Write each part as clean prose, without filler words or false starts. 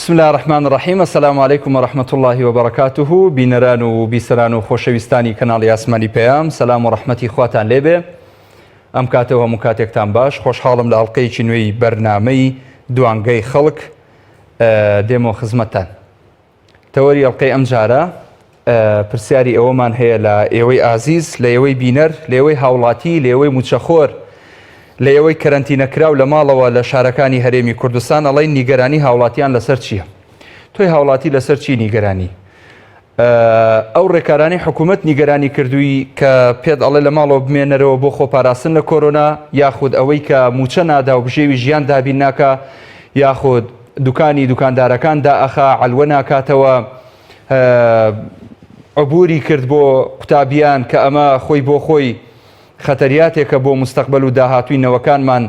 بسم الله الرحمن الرحیم. السلام علیکم و رحمت الله و برکاته. بینەران و بیسەران و خۆشەویستانی کەناڵی ئاسمانی پەیام، سەلام و ڕەحمەتی خواتان لێبێ. ئەم کاتەوە هەموو کاتێکتان باش. خۆشحاڵم لە ئەڵقەیەکی نوێی بەرنامەی دوانگەی خەڵک دێمەوە خزمەتتان. تەوەری ئەڵقەی ئەم جارە پرسیاری ئەوەمان هەیە لە ئێوەی ئازیز، لە ئێوەی بینەر، لە ئێوەی هاوڵاتی، لە ئێوەی موچەخۆر، لە ئێوەی کەرەنتینەکراو لە ماڵەوە لە شارەکانی هەرێمی کوردستان، ئەڵێن نیگەرانی هاوڵاتیان لەسەر چییە؟ تۆی هاوڵاتی لەسەر چی نیگەرانی؟ ئەو ڕێکارانی حکوومەت نیگەرانی کردووی کە پێت ئەڵێ لە ماڵەوە بمێنەرەوە بۆ خۆپاراستن لە کۆرۆنا، یاخود ئەوەی کە موچە نادا و بژێوی ژیان دابین ناکە، یاخود دوکاندارەکان دائەخا عەلوە ناکاتەوە، عبوری کرد بۆ قوتابیان کە ئەمە خۆی بۆ خۆی خەتەریاتێکە بۆ مستەقبل و داهاتووی نەوەکانمان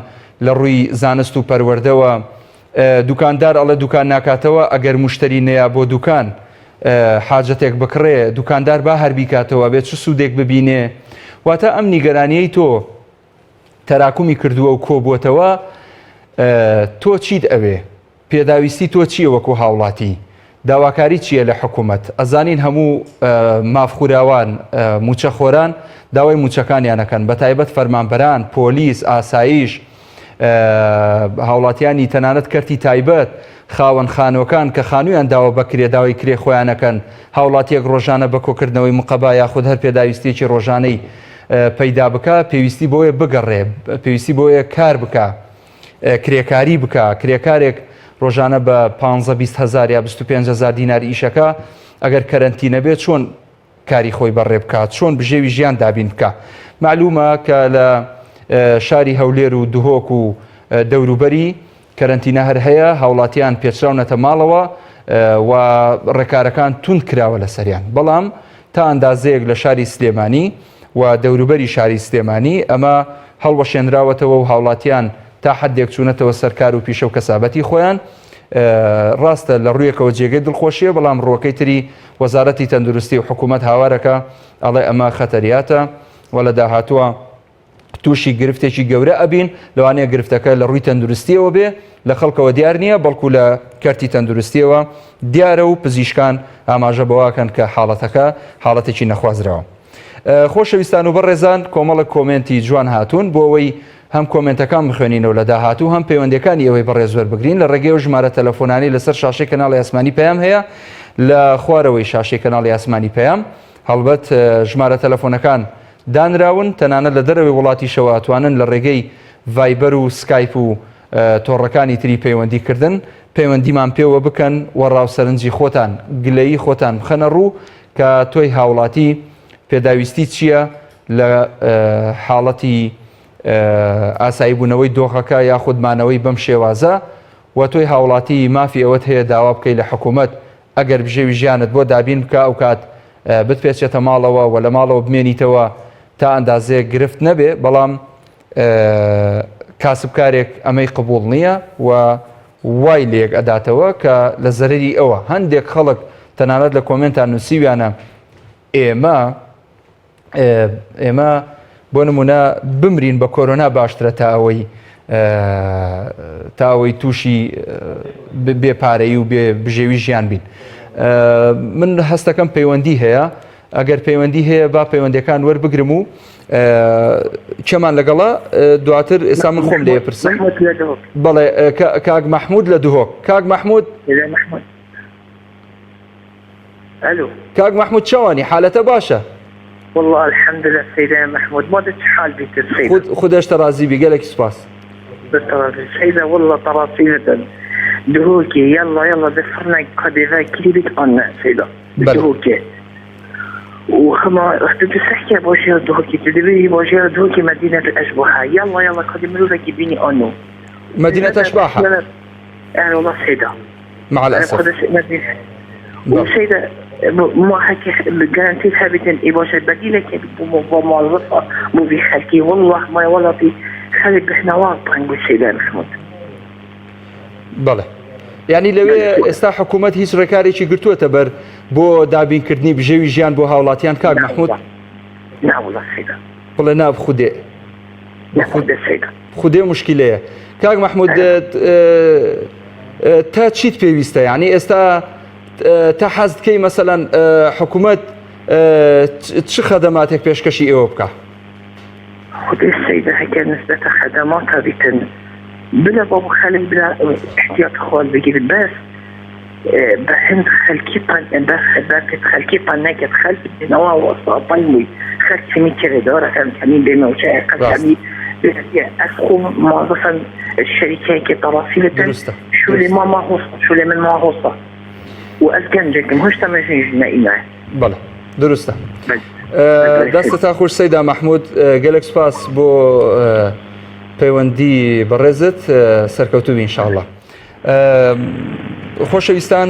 لە ڕووی زانست و پەروەردەوە. دوکاندار ئەڵێ دوکان ناکاتەوە ئەگەر موشتری نەیە بۆ دوکان حاجەتێک بکڕێ، دوکاندار با هەر بیکاتەوە بێت چ سوودێک ببینێ. واتە ئەم نیگەرانیەی تۆ تەراکومی کردووە و کۆبووەتەوە، تۆ چیت ئەوێ؟ پێداویستی تۆ چییە وەکو هاوڵاتی؟ داواکاری چییە لە حکوومەت؟ ئەزانین هەموو مافخوراوان، موچەخۆران داوای موچەکانیانەکەن، بە تایبەت فەرمانبەران، پۆلیس، ئاسایش، هاوڵاتیانی تەنانەت کەرتی تایبەت، خاوەن خانۆکان کە خانوویان داوە بەکرێ داوای کرێ خۆیانەکەن. هاوڵاتیەک ڕۆژانە بە کۆکردنەوەی مقەبا یاخود هەر پێداویستێکی ڕۆژانەی پەیدا بکە، پێویستی بۆیە بگەڕێ، پێویستی بۆیە کار بکە، کرێکاری بکە. کرێکارێک ڕۆژانە بە 15-20 هزار یا 25,000 دینار ئیشەکە، ئەگەر کەرەنتینە بێت چۆن کاری خۆی بەڕێ بکات، چۆن بژێوی ژیان دابین بکە؟ معلومە کە لە شاری هەولێر و دهۆک و دەوروبەری کەرەنتینە هەر هەیە، هاوڵاتیان پێچراونەتە ماڵەوە و ڕێکارەکان تون کراوە لە سەریان. بەڵام تا ئەندازەیەک لە شاری سلێمانی و دەوروبەری شاری سلێمانی ئەمە هەڵوەشێنراوەتەوە و هاوڵاتیان تا حدێک چوونەتەوە سەرکار و پیشە و کەسابەتی خۆیان. ڕاستە لە ڕوویەکەوە جێگەی دڵخۆشیە، بەڵام ڕۆکەی تری وەزارەتی تەندروستی و حکوومەت هاوارەکە ئەڵێ ئەمە خەتەریاتە و لە داهاتووە تووشی گرفتێکی گەورە ئەبین. لەوانەیە گرفتەکە لە ڕووی تەندروستیەوە بێ، لە خەڵکەوە دیار نییە، بەڵکو لە کەرتی تەندروستیەوە دیارە و پزیشکان ئاماژە بەواکەن کە حاڵەتەکە حاڵەتێکی نەخوازراوە. خۆشەویستان و بەڕێزان، کۆمەڵک کۆمنتی جوان هاتوون بۆ ئەوەی هەم کۆمنتەکان بخوێنینەوە لە داهاتوو، هەم پەیوەندەکانی ئەوەی بەڕێز وەربگرین. لە ڕێگەی و ژمارە تەلەفۆنانی لەسەر شاشەی کەناڵی ئاسمانی پەیام هەیە، لە خوارەوەی شاشەی کەناڵی ئاسمانی پەیام هەڵبەت ژمارە تەلەفۆنەکان دانراون، تەنانەت لە دەرەوەی وڵاتیشەوە ئەتوانن لە ڕێگەی ڤایبەر و سکایپ و تۆڕەکانی تری پەیوەندیکردن پەیوەندیمان پێوە بکەن و ڕاوسەرنجی خۆتان، گلەیی خۆتان بخەنە ڕوو کە تۆی هاوڵاتی پێداویستی چییە لە حاڵەتی ئاسایی بوونەوەی دۆخەکە یاخودمانەوەی بەم شێوازە، و تۆی هاوڵاتی مافی ئەوەت هەیە داوا بکەی لە حکوومەت ئەگەر بژێوی ژیانت بۆ دابین بکە، ئەو کات بتپێچێتە ماڵەوە و لە ماڵەوە بمێنیتەوە تا ئەندازەیە گرفت نەبێ. بەڵام کاسبکارێک ئەمەی قبوڵ نییە و وای لێک ئەداتەوە کە لە زەرری ئەوە. هەندێک خەڵک تەنانەت لە کۆمنتان نووسیویانە ئێمە بۆ نمونە بمرین بە کۆرۆنا باشترە تا ئەوەی تووشی بێپارەی و بژێوی ژیان بین. من هەستەکەم پەیوەندی هەیە، ئەگەر پەیوەندی هەیە با پەیوەندەکان وەربگرم و چێمان لەگەڵە دواتر ئێستا من خۆم لێ پرسم. بەڵێ کاک مەحموود لە دهۆک. کاک مەحموود، کاک مەحموود چاوانی حالەتە باشە؟ والله الحمد لله سيدة محمود، ماذا حال بك السيدة؟ خدش ترازي بقالك سباس. بالترازي سيدة والله ترازينا دهوكي يلا ذكرنا قديفا كليبك عنا سيدة دهوكي وخما اختي تحكي بوجه دهوكي تدري بوجه دهوكي مدينة الأشباحة يلا قدم لك بيني أنو مدينة أشباحة. يعني والله سيدة مع الأسف وسيدة ما حكي جارانتي ثابتا إباشة بديلة بموظفة مو بيخلكي والله ما والله في خلق احنا واقعا نقول سيدة محمود. بله يعني لەوێ ئێستا حکوومەت هیچ ڕێکارێکی گرتووەتە بەر بۆ دابینکردنی بژێوی ژیان بۆ هاوڵاتیان؟ کاک مەحموود ناوڵە سیدە بڵێ ناب خودێ مشکلەیە. کاک مەحموود تا چیت پێویستە یعنی ئێستا تا حەز دکەی مەسەلەن حکوومەت چ خەدەماتێک پێشکەشی ئێوە بکە؟ خدای السيدة هكا نسبة خدماتها بيتن بلا بابا خلي بلا احتياط خوال بقيل بس بهند خلكي باكت خلكي باناكت خلكي نوع وصابيوي خلكي ميكري دارة كمين بموشاة كمين أسخو موظفا الشركة كطرافيلة شو اللي ما هوصة شو اللي من ما هوصة وأسكن جاكم هوش تماشين جنائي معه بله درسته دەستتا خوش سەیدا مەحموود گەلێک سپاس بۆ پەیوەندی بەڕێزت سەرکەوتوبی ئینشاءڵڵا. خۆشەویستان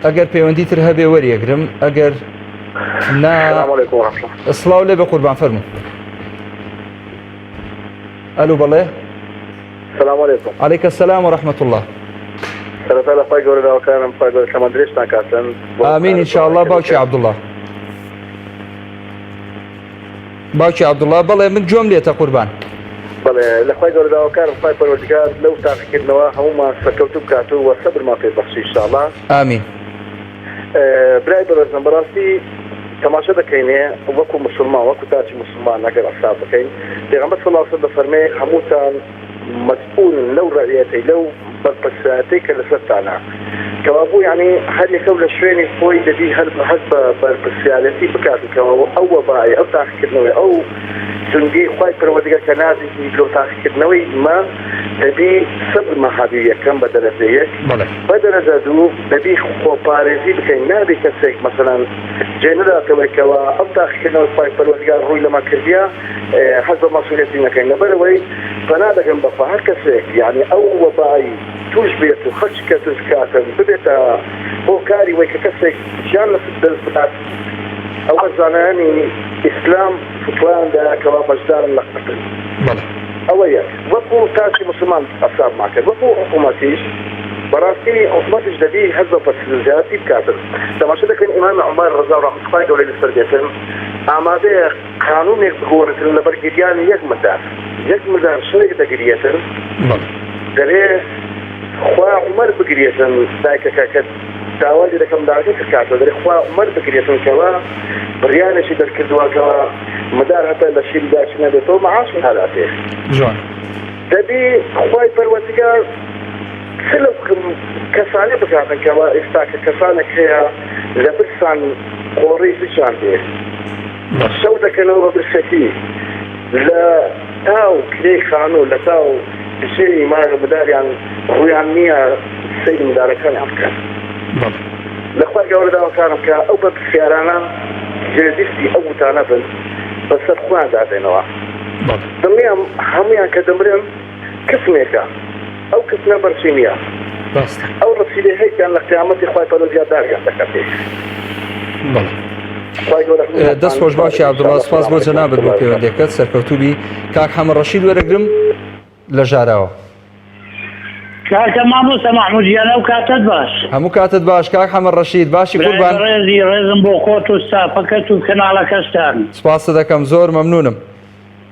ئەگەر پەیوەندی تر هەبێ وەریەگرم ئەگەر سڵاو لێ بە قوربان فەرموو. ئەلو بەڵێ السلام عليكم. عليك السلام ورحمة الله. سەرەتا لە خۆی گەورەداوەکانم خۆی گەورە شەمە درێژتان کاتن. ئامین ئینشاءڵڵا باوکی عەبدوڵڵا. باوکی عەبدوڵڵا بەڵێ من گوێم لێتە قوربان. بەڵێ لە خۆی گەورەداوەکانم خۆی پەروەردگار لەو تاقیکردنەوە هەموومان سەرکەوتوو بکاتوو وە سەبرمان پێ بەخشی ئینشاءڵڵا. ئامین. برای بەڕێزم بەڕاستی تەماشا دەکەینێ وەکو موسڵمان وەکو تاچی موسڵمان ئەگەر ئەستا بکەین پێغەمبەر صلی الله علیه و سلم دەفەرمێ هەمووتان مەسئولن لەو ڕەعیەتەی لەو بەرپرسایەتەی کە لەسەرتانە کەوابوو یعنی هەر یەکەو لە شوێنی خۆی دەبی هەر بە بەرپرسیالەتی بکاتکەوە ئەو وەبای ئەو تاقیکردنەوەی ئەو جنگی خۆی پەروەردگار کە نازێکی لەو تاقیکردنەوەی ما دەبی سەبرمان هەبی یەکەم بە دەرەجە یەک بە دەرەجە دوو دەبی خۆپارێزی بکەین نابێ کەسێک مەسەلەن جێ نەداتەوەیکەوە ئەو تاقیکردنەوەی خۆی پەروەردگار ڕووی لەمە کردیا حەز بە مەسئولیەتی نەکەین لەبەرەوەی پەنا دەکەم بەخوا هەر کەسێک یعنی ئەو وەبایی توش بێت و خەرچی کە توش کاتن ببێتە بۆ کاری وەی کە کەسێک ژیان لەسەر دەست بدات ئەوە زانایانی ئیسلام فتوایاندا کەوا بەشدارن لە قەتل ئەوە یەک وەکو تاچی موسڵمان ئەسابمان کرد وەکو حکوومەتیش بەڕاستی حکوومەتیش دەبی هەز بە پەرسنجاتی بکاتن تەماشا دەکەین ئیمام عومەر ڕەزا و ڕەحمەتوڵڵاهی گەورەی لەسەر بێتن ئامادەیە قانونێک بگۆڕێتن لەبەر گریانی یەک مردار شتێک دەگرێتن دەرێ خوا عومەر بگرێتن دایکەکە کە داوای دەکەم داگەی کردکاتەوە دەرێ خوا عومەر بگرێتن کەوا بڕیانێکی دەرکردووەکەوە مدار هەتا لە شیری داچ نەبێتەوە مەعاشی هەلاتێ دەبی خوای پەروەردگار سلو کەسانێ بکاتن کەوا ئێستا کە کەسانێک هەیە لە برسان قۆڕی بچان دێ شەو دەکەنەوە بە برسەتی لە تاو کرێی خانوو لە تاو بژێری مانە مداریان ڕویان نییە سەیری مدارەکانیان بکەن لەخوا گەورەداوەکانم کە ئەو بە پرسیارانە جێدیستی ئەو وتانە بن بەسەر خۆیان دادێنەوە دڵنیام هەمویان کە دەمرن کەسمێکە ئەو کەسنە بەرچی نییە ئەو ڕەسیدەی هەیەیان لە قیامەتی خوای پەروەردگار داریان دەکات دەست خۆش باشی عەبدوڵڵا سپاس بۆ جەنابەت بۆ پەیوەندیەکەت سەرکەوتوبی کاک حەمەد ڕەشید وەرەگرم لە ژاراوە کاکە مامۆستا مەحموود گیان ئەو کاتت باش هەموو کاتت باش کاک حەمەد ڕەشید باشی قوربان ڕێزم بۆ خۆت و ستافەکەت و کەناڵەکەستان سپاست دەکەم زۆر مەمنونم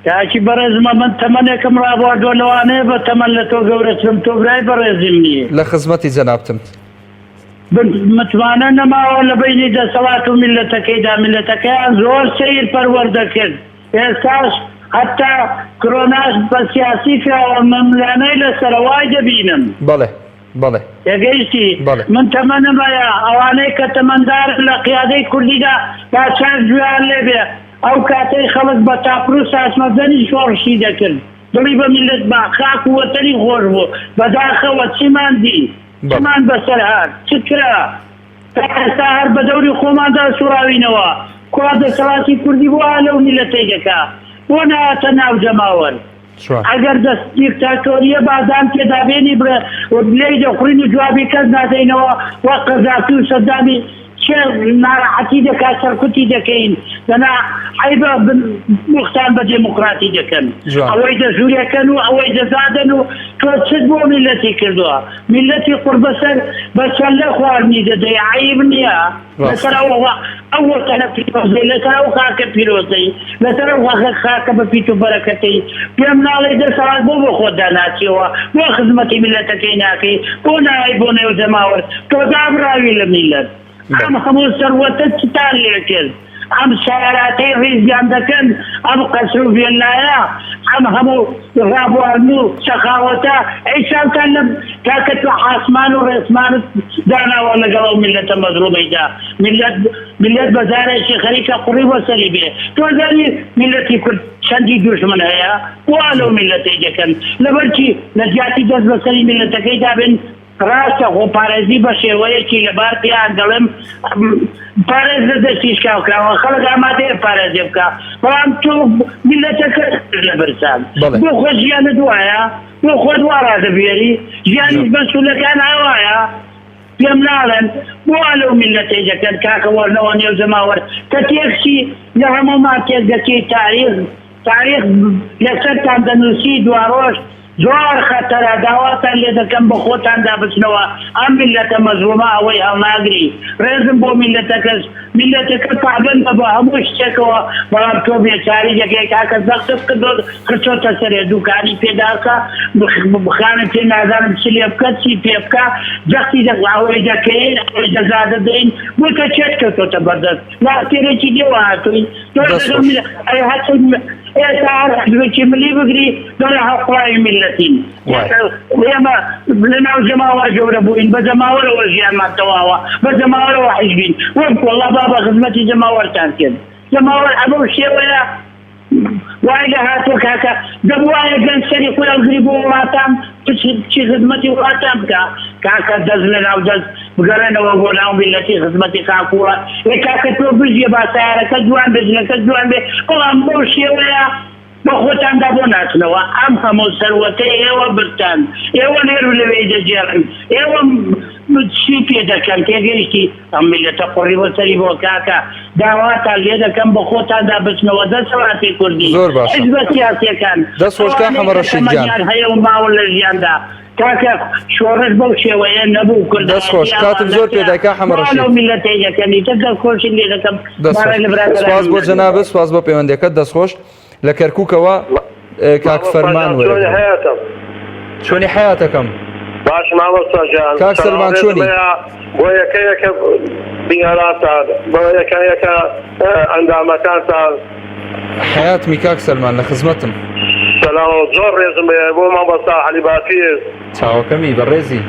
کاکی بەڕێزمە من تەمەنێکم ڕابواردۆ لەوانەیە بە تەمەن لە تۆ گەورەترم تۆ برای بەڕێزیم نییە لە خزمەتی جەنابتم متمانە نەماوە لە بینی دەسەڵات و میلەتەکەیدا میلەتەکەیان زۆر سیر پەروەردەکرد ئێستاش حتا کۆرۆناش بە سیاسی کراوە مەملانەی لەسەرەوای دەبینم بەڵێ تێگەیشتی من تەمەنم هەیە ئەوانەی کە تەمەندار لە قیادەی کوردیدا باچاک گویان لێبێ ئەو کاتەی خەڵک بە تاپڕ و ساسمەزەنی شۆڕشی دەکرد دڵی بە میلەت با خاک و وەتەنی خۆش بوو بەداخەوە چیمان دی چمان بەسەر هات چ کرا تا ئێستا هەر بە دەوری خۆماندا سوڕاوینەوە کوا دەسەڵاتی کوردی بۆ لەو میلەتەی دەکا بۆ نهاتە ناو جەماوەر ئەگەر دەست دیکتاتۆریە بادام تێدابێنی بڵێ دەخورین و جوابی کەس نادەینەوە وە قەزاقی و سەدامی ناڕەحەتی دەکات سەرکوتی دەکەین دەنا حیبە مختان بە دموکراتی دەکەن ئەوەی دەژوورەکەن و ئەوەی دەزادن و تۆ چت بۆ میلەتی کردووە میلەتی قوربەسەر بەسەر لە خواردنی دەدەی عیب نییە لەسەر ئەوە تەنە پیرۆزەی لەسەر ئەو خاکە پیرۆزەی لەسەر ئەو خاکە بە پیت و بەرەکەتەی پێم ناڵێ دەسەڵات بۆ خۆت داناچیەوە بۆ خزمەتی میلەتەکەی ناکەی بۆ ناوی بۆ نێو جەماوەر تۆ دابراوی لە میلەت ئەم هەموو سەروەتە چتان لێ کرد ئەم سیاراتەی ڕیزیان دەکەن ئەم قەسر و ڤێلایە ئەم هەموو ڕابواردن و سەخاوەتە ئەیساکان لە کاکە تۆ حاسمان و ڕێسمانت داناوە لەگەڵ ئەو میلەتە مەزرومەیدا میلەت بەزارێکی خەریکە قوڕی بەسەری بێ تۆ زانی میلەتی کورد چەندی دوژمن هەیە وا لەو میلەتەی دەکەن لەبەرچی لە جیاتی دەست بەسەری میلەتەکەی دابن ڕاستە خۆپارێزی بە شێوەیەکی لەبار پێیان دەڵێم پارێز لە دەستی شکاوکراوە خەڵک ئامادەیە پارێزێ بکە بەڵام تۆ میلەتەکە لە برسان بۆ خۆ ژیانت وایە بۆ خۆت وا ڕادەبێری ژیانی بەسوولەکان ئاوایە پێم ناڵێن بۆ لەو میلەتەی دەکەن کاکە وەرنەوە نێو جەماوەر کە تێکسی لە هەموومان تێک دەکەی تاریخ لەسەرتان دەنووسی دواڕۆژ زۆر خەتەرە داواتان لێ دەکەم بە خۆتان دابچنەوە ئەم میلەتە مەزرومە ئەوەی هەڵناگری ڕێزم بۆ میلەتەکەس میلەتەکە پابندە بە هەموو شتێکەوە بەڵام تۆ بێچاری دەکەی کاکە زەختت کردۆ خرچۆتە سەرێ دووکانی پێداکە بخانە پێ نازانم چ لێ بکە چی پێ بکە جەختی ئەوەی دەکەین ئەوەی دەزادە دەین بۆتە چێت کردۆتە بەردەست لاستێرێکی دێوە هاتووی ئێستا هەرکی ملی بگری دەڵێ هەڵقڵاوی میلەتین ئێمە لەناو جەماوە گەورە بووین بە جەماوەرەوە ژیانمان تەواوە بە جەماوەرەوە حیزبین وەک وەڵڵا با بە خزمەتی جەماوەرتان کرد جەماوەر ئەمە شێوەیە وای لە هاتووە کاکە دەبوایە گەنج سەری خۆی هەڵگری بۆ وڵاتان چی خزمەتی وڵاتان بکە کاکە دەست لە ناو دەست بگەڕێنەوە بۆ ناو میلەتی خزمەتی خاکووە کاکە تۆ بژیە با سیارەکە جوان بژنەکە جوان بێ بەڵام بۆ شێوەیە بە خۆتاندا بۆ ناچنەوە ئەم هەموو سەروەتەی ئێوە برتان ئێوە لێر و لەوێ دەجێڕن ئێوە چی پێ دەکەن تێگەیشتی ئەم میلەتە قوڕی بەسەری بۆ کاکە داواتان لێ دەکەم بە خۆتاندا بچنەوە دەسەڵاتی کوردی حیزبە سیاسیەکان دەستخۆشکان هەمە ڕەشید گیان هەیە و ماوە لە ژیاندا کاکە شۆڕش بەو شێوەیە نەبوو کورد دەستخۆش کاتم زۆر پێداکا هەمە ڕەشید میلەتەی دەکەنی دەستخۆشی لێ دەکەم سپاس بۆ جەنابەت سپاس بۆ پەیوەندیەکەت دەستخۆش لە کەرکووکەوە کاک فەرمان وەرە چۆنی حیاتەکەم باش مامۆستاجان کاک سەلمان چۆنی بۆ یەکەیەکە بیاراتان بۆ یەکەیەکە ئەندامەکانتان حیاتمی کاک سەلمان لە خزمەتم سەلام زۆر ڕێزم بۆ مامۆستا عەلی بافیر چاوەکەمی بەڕێزی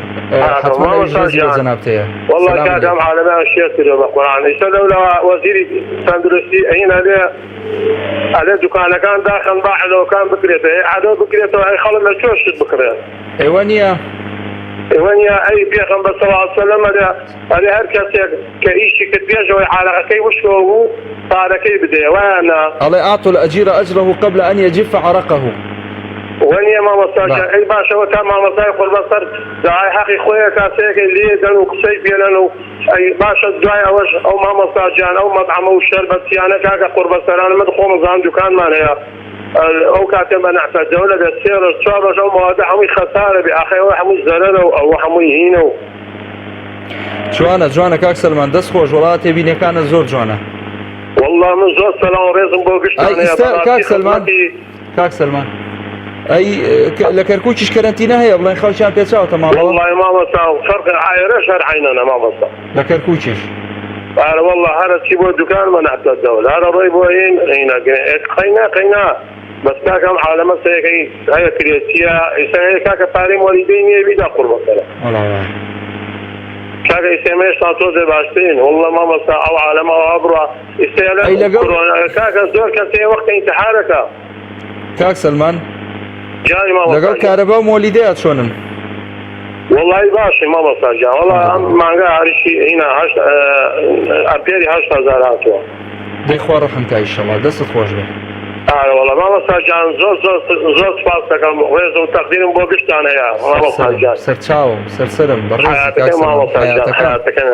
حتما ڕێزی بە جەنابتەیە والله کاکەم عالەمەیان شێر کردووە بە قورئان ئێستا لەولا وەزیری تەندروستی ئەین ئەلێ دوکانەکان داخەن با عەدەوەکان بکرێتەوە عەدەوە بکرێتەوە ئەی خەڵک لە چۆ شت بکرێت ئێوە نییە ئێوەنیە ئەی پێغەمبەر صلی الله علیه وسلم ئەرێ هەر کەسێک کە ئیشی کرد بێژەوەی عەرەقەکەی وشکەوە بوو پارەکەی بدەیە وایانە ئەڵێ ئاعطوا الأجير أجره قبل أن يجف عرقه وەنیە مامۆستاجان ئەی باشەوە تا مامۆستای قوربەسەر داعای حەقی خۆیە کاسەیەکەی لێ دەن و قسەی پێنەن و ئەی باشە دوای ئەوەش ئەو مامۆستاجان ئەو مەطعەمە و شەربەتیانە کاکە قوربەسەرانە من خۆمەزان دوکانمان هەیە ئەو کاتێ بە نەحسە دەولە دە سێ ڕۆژ چوار ڕۆژ ئەو مەوادە هەمووی خەسارە بێ ئاخەی ئەوە هەمووی زەرەرە و ئەوە هەمووی هینە و جوانە کاک سەلمان دەستخۆش وڵاتە بینەکانە زۆر جوانە والله من زۆر سەلام و ڕێزم بۆ گشتانەیە کاک سەلمان ئەی لە کەرکووکیش کەرەنتینە هەیە بڵێن خەڵکیان پێچاوتە ماڵەوە والله مامۆستا فەرق عایرەش هەر عینەنە مامۆستا لە کەرکووکیش ئارە والله هەرچی بۆ دوکان بە نەحسە دەولە هەرە ڕێی بۆ هینە قەینا بەس کاکەم عالەمە سەیەکەی هەیە کرێتیە ئێستا هەیە کاکە پارەی وەلیدەی نییە بیدا قوربەسەرە کاکە ئێستێمەش تا تۆزێ باشترین والله مامۆستا ئەو عالەمە ئەوە بڕە ئێستا کاکە زۆر کەسێ وەختە ئینتحارەکە کاک سەلمان لەگەڵ کارەبا و مۆلیدەیە چۆنن والله باشی مامۆستاجان والله ئەم مانگە هەریشی هینە ئەمپێری 8,000 هاتووە دەی خوا ڕەحمکە ئیشەڵا دەستت خۆش بێ والله مامۆستا جان زۆر سپاس دەکەم ڕێز و تەقدیرم بۆ گشتان هەیە مامۆستا جان سەرچاوم سەرسەرم حیاتەکەی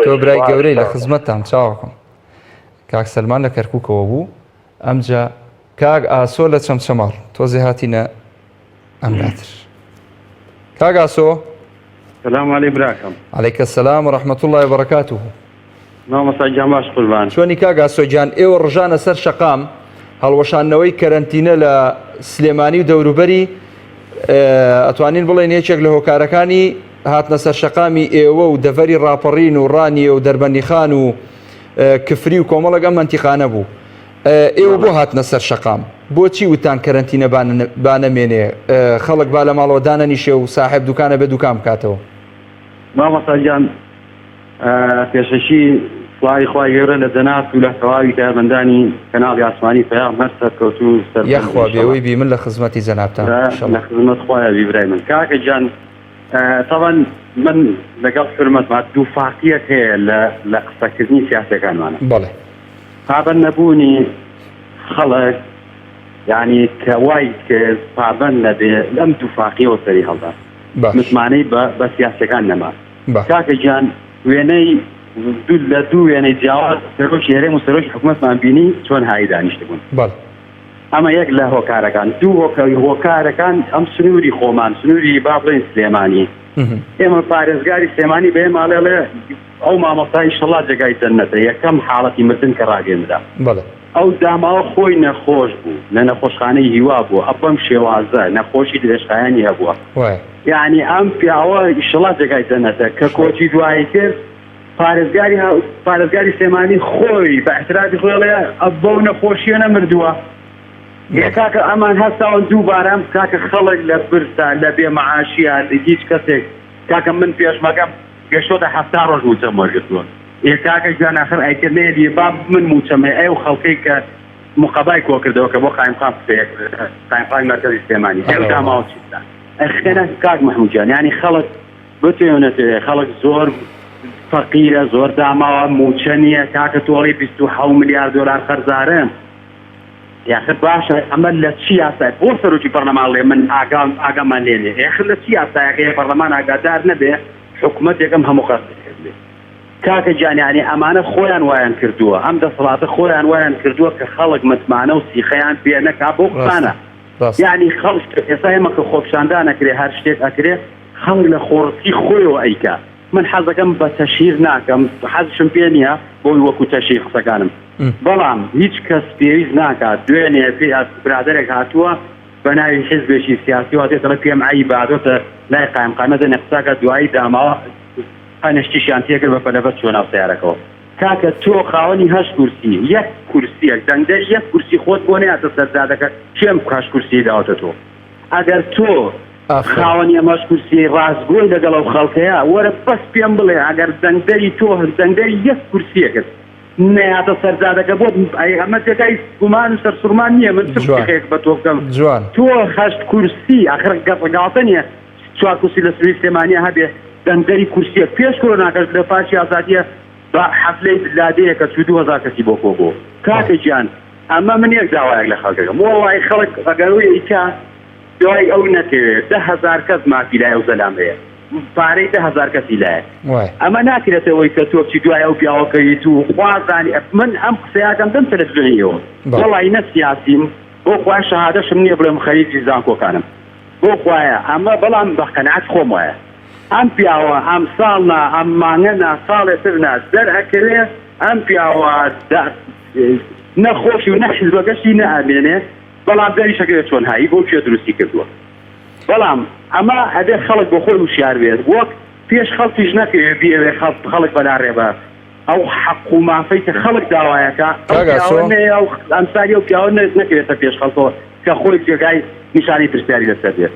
تۆ برای گەورەی لە خزمەتتان چاوەکەم. کاک سەلمان لە کەرکووکەوە بوو ئەمجا کاک ئاسۆ لە چەمچەماڵ تۆزێ هاتینە ئەملاتر. کاک ئاسۆ سلام علی براکەم. عەلەیکە سەلام و ڕەحمەتوڵڵی و بەرەکاتوه. مامۆستا جان باش قوربان. چۆنی کاک ئاسۆ جان ئێوە ڕژانە سەر شەقام هەڵوەشانەوەی کەرەنتینە لە سلێمانی و دەوروبەری ئەتوانین بڵێن یەکێک لە هۆکارەکانی هاتنە سەر شەقامی ئێوە و دەڤەری ڕاپەڕین و ڕانیە و دەربەندیخان و کفری و کۆمەڵک ئەم منتیقانە بوو. ئێوە بۆ هاتنە سەر شەقام بۆچی وتان کەرەنتینە بانەمێنێ خەڵک با لە ماڵەوە دانەنیشێ و ساحب دوکانە بێ دوکان بکاتەوە؟ مامۆستا جان پێشەشی سڵاوی خوای گەورە لە جەنات و لە سەواوی کارمەندانی کەناڵی ئاسمانی پەیام هەر سەرکەوت و یەخوا بێەوەی بی من لە خزمەتی جەنابتان لە خزمەت خوایە بیبرای من. کاکە جان تەوان من لەگەڵ حرمەتمان دوو فاقیەت هەیە لە قسەکردنی سیاسەکانمانە. بەڵێ پابەند نەبوونی خەڵک یعنی کە وای کرد پابەند نەبێ لەم دوو فاقیەوە سەری هەڵدا متمانەی بە سیاسەکان نەما. کاکە جان وێنەی لە دوو وێنەی جیاواز سەرۆکی هەرێم و سەرۆکی حکوومەتمان بینی چۆن هایی دانیشتبوون. ئەمە یەک لە هۆکارەکان. دوو هۆکارەکان ئەم سنووری خۆمان سنووری با بڵێن سلێمانی ئێمە پارێزگاری سلێمانی بێ ماڵێڵێ ئەو مامۆستا ئینشەڵڵا جێگای جەننەتە یەکەم حاڵەتی مردن کە ڕاگەێنرا. ئەو داماوە خۆی نەخۆش بوو لە نەخۆشخانەی هیوا بوو ئەپەم شێوازە نەخۆشی درێژخایانی هەبووە. یعنی ئەم پیاوە ئینشەڵڵا جێگای جەننەتە کە کۆچی دوایی کرد پارێزگاری سلێمانی خۆی بە احترامی خۆڵێ بەو نەخۆشیە نەمردووە. کاکە ئەمان هەستاون دووبارەم کاکە خەڵک لە برسا لە بێمەعاشیە هیچ کەسێک کاکە من پێشمەکەم گەشتۆتە 70 ڕۆژ موچەم وەرگرتووە. کاکە گویان ئاخر ئەیکردنێری با من موچەمێ ئەو خەڵکەی کە مقەبای کۆ کردەوە کە بۆ قایمقام قایمقامی مەرکەزی سلێمانی ئێوە داماوە چیتە ئەخێنە کاک مەحموود جان یعنی خەڵک بتوێنێتێ خەڵک زۆر فەقیرە زۆر داماوە موچە نییە کاکە تۆڵی 27 ملیار دۆلار خەرزارم. یاخر باشە ئەمە لە چی یاسای بۆ سەرۆکی پەرلەمانڵێ من ئاگامان لێنێ ئێخر لە چی یاسایەکەی پەرلەمان ئاگادار نەبێ حکوومەت یەکەم هەموو قەرزێ. کاکە جانیانی ئەمانە خۆیان وایان کردووە ئەم دەسەڵاتە خۆیان وایان کردووە کە خەڵک متمانە و سیخەیان پێ نەکا بۆ قسانە. یعنی خەڵک ئێستا ئێمە کە خۆپشاندان ئەکرێ هەر شتێک ئەکرێ خەڵک لە خۆڕسی خۆیەوە ئەیکا. من حەزەکەم بە تەشهیر ناکەم حەزشم پێ نییە بۆی وەکو تەشهیر قسەکانم. بەڵام هیچ کەس پێویست ناکات دوێنێ برادێک هاتووە بە ناوی حیزبێکی سیاسی و دێتەڵە پێم ئای بادۆتە لای قایمقامە دەنێ قساکە دوایی داماوە هەنشتیشیان تێکرد بە پەلەبەت چۆن ناو سیارەکەەوە. کاکە تۆ خاوەنی 8 کورسی یەک کورسیەک دەنگدەش یەک کورسی خۆت بۆ نێتە سەرزادەکە چێم کاش کورسی داوەتە تۆ ئەگەر تۆ خاوەنی ئەمەش کورسی ڕاستگۆی لەگەڵ ئەو خەڵکەیە وەرە بەس پێم بڵێ ئەگەر دەنگدەری تۆ دەنگدەری یەک کورسیەکرد نهاتە سەرزادەکە بۆ ئەمە تێکای گومان و سەرسوورمان نییە من چخێک بە تۆ بکەم تۆ 8 کورسی ئاخر گەڵتە نییە 4 کورسی لە سوی سلێمانیە هەبێ دەنگدەری کورسیە پێش کۆرۆناکەش لە پاشی ئازادیە بە حەفلەی لادەیە کە 2000 کەسی بۆ کۆ بۆ. کاکە گیان ئەمە من یەک داوایەک لە خەڵکەکەم وڵای خەڵک ئەگەروی ئیکا دوای ئەو نەکەوێت 10,000 کەس مافی لای ئەو زەلام هەیە پارەی 10,000 کەسی لایە ئەمە ناکرێتەوەی کە تۆ بچی دوای ئەو پیاوەکەیت و خوازانی من ئەم قسەیاکەم دەم تەلەڤیزیۆنیەوە وڵای نە سیاسیم بۆ خوای شەهادەشم نییە بڵێم خەریکی زانکۆکانم بۆ خوایە ئەمە بەڵام بە قەناعەت خۆم وایە ئەم پیاوە ئەم ساڵنا ئەم مانگەنا ساڵێترنا دەرئەکرێ ئەم پیاوە نەخۆشی و نەحیز بەگەشتی نەئامێنێ بەڵام دەری شەکرێت چۆن هایی بۆ کوێ دروستی کردووە. بەڵام ئەمە ئەبێ خەڵک بۆ خۆی وشیار بێت وەک پێش خەڵکیش نەکەوێت بێوێ خەڵک بەناڕێبە ئەو حەق و مافەی کە خەڵک داوایەکە ئەو ئەمساری ئەو پیاوە نەکەوێتە پێش خەڵکەوە کە خۆی جێگای نیشانی پرسیاری لەسەر بێت.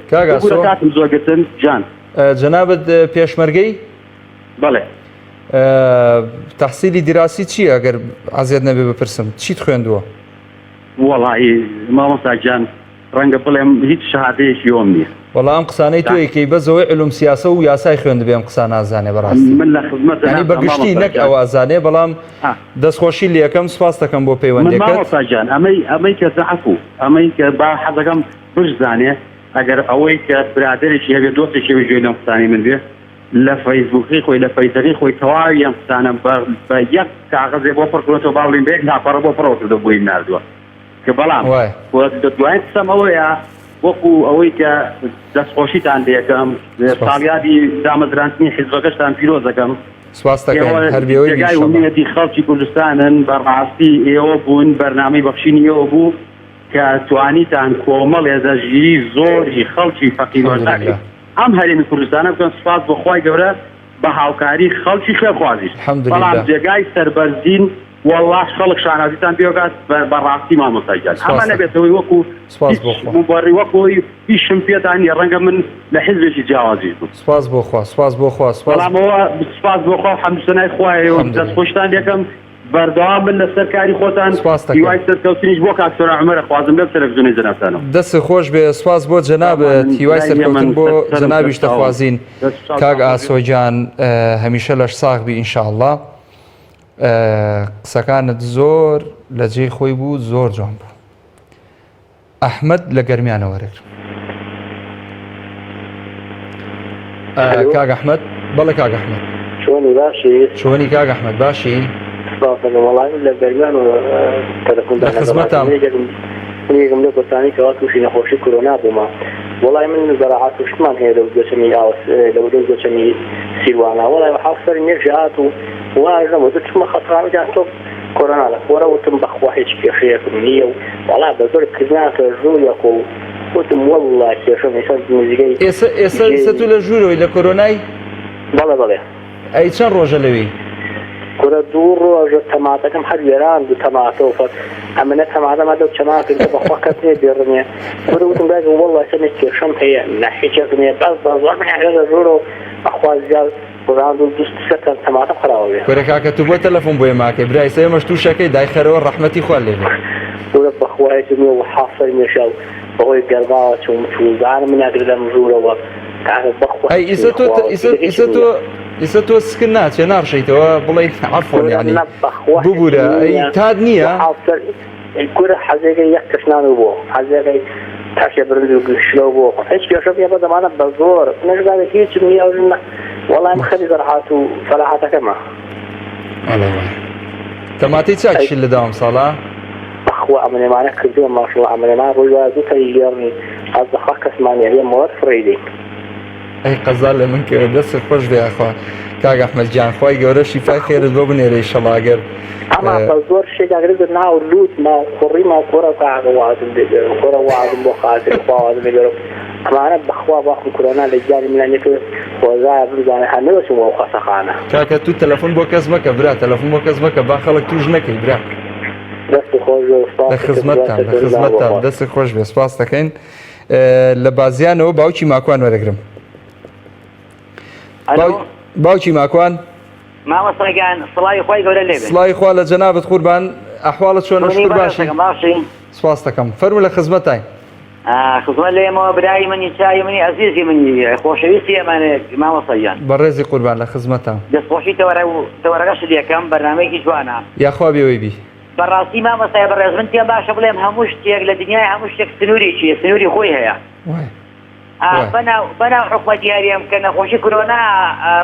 کاتم زۆرگرتن جان جەنابەت پێشمەرگەی بەڵێ تەحسیلی دیراسی چییە ئەگەر ئازیاد نەبێ بپرسم چیت خوێندووە؟ وەڵی مامۆستا گیان ڕەنگە بڵێم هیچ شەهادەیەکی ئەوم نییە وەڵام ئەم قسانەی توێکەی بەزەوەی علوم سیاسە و یاسای خوێندبێ ئەم قسە نازانێ بەڕاستی من لە خزمەت ینی بەگشتی نەک ئەو ئازانێ بەڵام دەستخۆشی لە یەکەم سپاس دەکەم بۆ پەیوەندێکت مامۆستاجان ئەمەی کە زەعفو ئەمەی کە با حەزەکەم بشزانێ ئەگەر ئەوەی کە برادێکی هەبێ دۆستێکی بێ گوێ لەم قسانی من بێ لە فەیسبووکی خۆی لە فەیسەری خۆی تەواوی ئەم قسانە بە یەک کاغەزێ بۆ پڕکرێتەوە باڵین بێک ناپەڕە بۆ پڕەوە بۆی نردووە کە بەڵام دوای قسەم ئەوەیە وەکو ئەوەی کە دەستخۆشیتان دەکەم ساڵیادی دامەزرانتنی حیزبەکەشتان پیرۆز دەکەم سپاس دەکەم هەربێەوەی ئومێتی خەڵکی کوردستانن بەڕاستی ئێوە بوون بەرنامەی بەخشینی ئێوە بوو کە توانیتان کۆمەڵ ێزەژیری زۆری خەڵکی فەقیرۆزاکە ئەم هەرێمی کوردستانە بکەن سپاس بۆ خوای گەورە بە هاوکاری خەڵکی خێرخوازیش بەڵام جێگای سەربەرزین والله خەڵک شانازیتان پێوەکات بەڕاستی مامۆستاجان ئەمە نەبێتەوەی وەکو مبەڕی وەکۆی هیچم پێتانی ڕەنگە من لە حیزبێکی جیاوازی بوو سپاس بۆ خوا سپاس بۆ خوا بەڵامەوە سپاس بۆ خوا حەمدسەنای خوایەوە دەستخۆشتان دەکەم بەردەوام بن لەسەر کاری خۆتان هیوای سەرکەوتنیش بۆ کاکتۆر عومەرە خوازم لەم تەلەڤیزیۆنی جەنابتانەوە دەست خۆش بێ سپاس بۆ جەنابەت هیوای سەرکەوتن بۆ جەنابیش دەخوازین کاک ئاسۆجان هەمیشە لەش ساغ بی ئینشاءڵڵا قسەکانت زۆر لە جێی خۆی بوو زۆر جوان بوو ئەحمەد لە گەرمیانەوە وەرەگرم کاک ئەحمەد بەڵێ کاک ئەحمەد چۆنی باشی چۆنی کاک ئەحمەد باشی وەڵامی لە گەرمیانەوە تەلەفۆن لە خزمەتام یەکم لە گۆستانی کەوا تووشی نەخۆشی کۆرۆنا بوومە وەڵای من زەراعات و شتمان هەیە لەو دۆچەمی لەو دۆچەمی سیروانە وەڵای حافسەر نێژ هات و واژ نەبوو چمە خەترانجان تۆ کۆرۆنا لە خۆرە وتم بەخوا هیچ کێشەیەکم نییە و وەڵا بە زۆر کردناتە ژووریەک و وتم وەڵڵا کێشەم ئێستا نزیگەی ئێستا تو لە ژوورەوەی لە کۆرۆنای بەڵێ بەڵێ ئەی چەند ڕۆژە لەوێی کورە دوو ڕۆژە تەماتەکەم هەر وێران دوو تەماتەوە فەت ئەمنە تەماتەمە دەو چەماکرد بەخوا کەس نێ بێڕنێ کورە وتم باز وەڵڵا چەندێ کێشەم هەیە نەحیچێک نییە بەس بەزۆر من لە ژوورەوە بەخوا زیاد قرآن و دوست سەکەن تەماتە خراوە بێ کورە کاکە تو بۆ تەلەفۆن بۆیە ماکەی برای سێمەش تووشەکەی دایخەرەوە ڕەحمەتی خوا لێبێ کورە بەخوایەتی نوێ و حافەر مێشە و بەهۆی گەرماوە چوم چوزانم ناگرێت لەم ژوورەوە ئیسە تۆ سکن ناچێ ناڕشەیتەوە بڵێ عەفۆن یعنی ببوورە ئەی تاد نییە کورە حەزێکەی یەک کەسنان بۆ حەزێکەی تاشێ برنج و گشتەوە بۆ هیچ کێشە بێ بە زەمانە بە زۆر نەژدارێک هیچم نییە وەڵام خەری زەرحات و فەلاحاتەکەمە تەماتی چاکیشی لەداوام ساڵا بەخوا ئەمنێمانە کردووە ماشەڵڵا ئەمنێمان ڕۆی وایە دوو تەری لێڕنی ئەس بەخوا کەسمان هەیە مۆر فڕێدی ئەی قەزا لە من کە دەست خۆش بێخوا کاک ئەحمەد گیان خوای گەورە شیفای خێرت بۆ بنێرە ئیشەڵاگەر ئەما بە زۆر شتێکاگرێت ناو لوت ما کوڕی ما کۆرە کاغوازم کۆرە وازم بۆ خاتر خوازم لێرە ئەمانە بەخوا باخم کۆرۆنا لە گیانی منانێت خۆزایە بزانێ هەنەوەچم وە قەسەخانە کاکە تو تەلەفۆن بۆ کەس مەکە برا تەلەفۆن بۆ کەس مەکە با خەڵک توش نەکەی برا دەستی خۆش لە خزمەتتان دەستی خۆش بێ سپاس دەکەین لە بازیانەوە باوکی ماکوان وەرەگرم باوکی ماکوان مامۆستاگیان سڵاوی خۆی گەورە لێبێ سڵاوی خوا لە جەنابەت قوربان ئەحواڵت چۆنە شکر باشی سپاس دەکەم فەرموو لە خزمەتای خزمەت لێمەوە برای منی چای منی عەزیزی منی خۆشەویستی ئەمانێت مامۆستاگیان بەڕێزی قوربان لە خزمەتام دەستخۆشی تەوەرەگەشت یەکەم بەرنامەیەکی جوانە یاخوا بێەوەی بی بەڕاستی مامۆستای بەڕێز من پێم باشە بڵێم هەموو شتێک لە دنیای هەموو شتێک سنووری چیە سنووری خۆی هەیە بەناو حکومەتی هەرێم کە نەخۆشی کۆرۆنا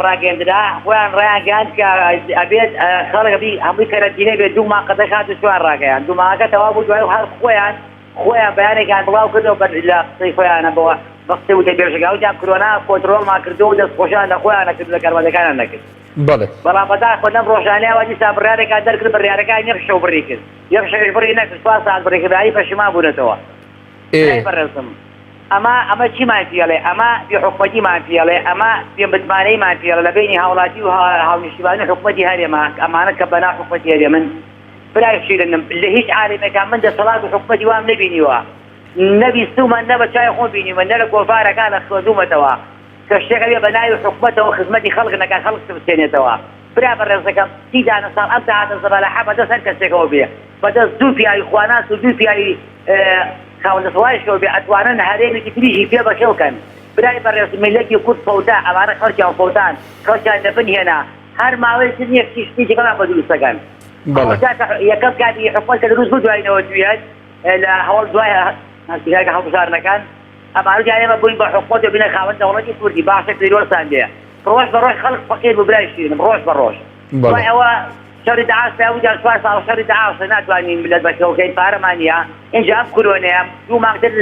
ڕاگەاندرا خۆیان ڕایانگەاند کە ئەبێت خەڵک هەمووی کەرەنتینە بێت دوو مانگەکە هات و چوار ڕاگەیان دوو مانگەکە تەواو بوو دوای هەر خۆیان بەیانێکیان بڵاو کردەوە لە قسەی خۆیانە بەوە بەقسەی وتە بێژەکە وتیان کۆرۆنا کۆنتڕۆڵمان کردەوە و دەستخۆشیان لە خۆیانە کرد لە کەروادەکانیان نەکرد بەڵام بەداخۆ لەم ڕۆژانەیەوە دیسا بڕیارێکان دەرکرد بڕیارەکان یەک شەو بڕی کرد یەک شەویش بڕی نەکرد 4 ساعت بڕی کرد هی پەشیمان بوونەتەوە بەڕێزم ئەمە چیمان پێڵێ ئەمە بێحکومەتیمان پێڵێ ئەمە بێمتمانەیمان پێڵە لە بینی هاوڵاتی و هاونیشتیبانی حکومەتی هەرێمە ئەمانە کە بەناو حکومەتی هەرێمن برای شیرنم لە هیچ عالمێکان من دەسەڵات و حکومەتی وام نبینیوە نەبیستومە نە بە چای خۆ بینیوە نە لە کۆفارەکان لە خۆزوومەتەوە کە شتێکە بێ بە ناوی حکومەتەوە خزمەتی خەڵک نەکات خەڵک بستێنێتەوە برا بەڕێزەکەم 30 ساڵ ئەم داهاتە زەبەلەحە بەدەست هەر کەسێکەوە بێ بەدەست دوو پیاوی خواناس و دوو پیاوی خاوەندە سەوارشەوە بێ ئەتوانن هەرێمێکی تریژی پێ بەشێ بکەن برای بەڕێز میلەتی کورد فەوتا ئەوانە خەڵکیان فەوتان خەڵکیان دەبنهێنا هەر ماوەی یەک شتێکەکان بە دروستەکەن یەکەم کاتی حکومەت کە دروست بوو دوایینەوە دوێت لە هەوڵ دوای هەستیگاکە هەڵبژارنەکان ئەمانە ئێمە بووین بە حکومەت و بینە خاوەن دەوڵەتی کوردی باشە پیرۆستان لێ ڕۆژ بە ڕۆژ خەڵک فەقیر بوو برای شیرینم ڕۆژ بە ڕۆژ دوای ئەوە شەڕی داعش پیاوی سوار ساڵ شەڕی داعش ناتوانین ملت بەشەوەکەین پارەمانە اینجا ئەم کورۆنەیە دوو مانگتر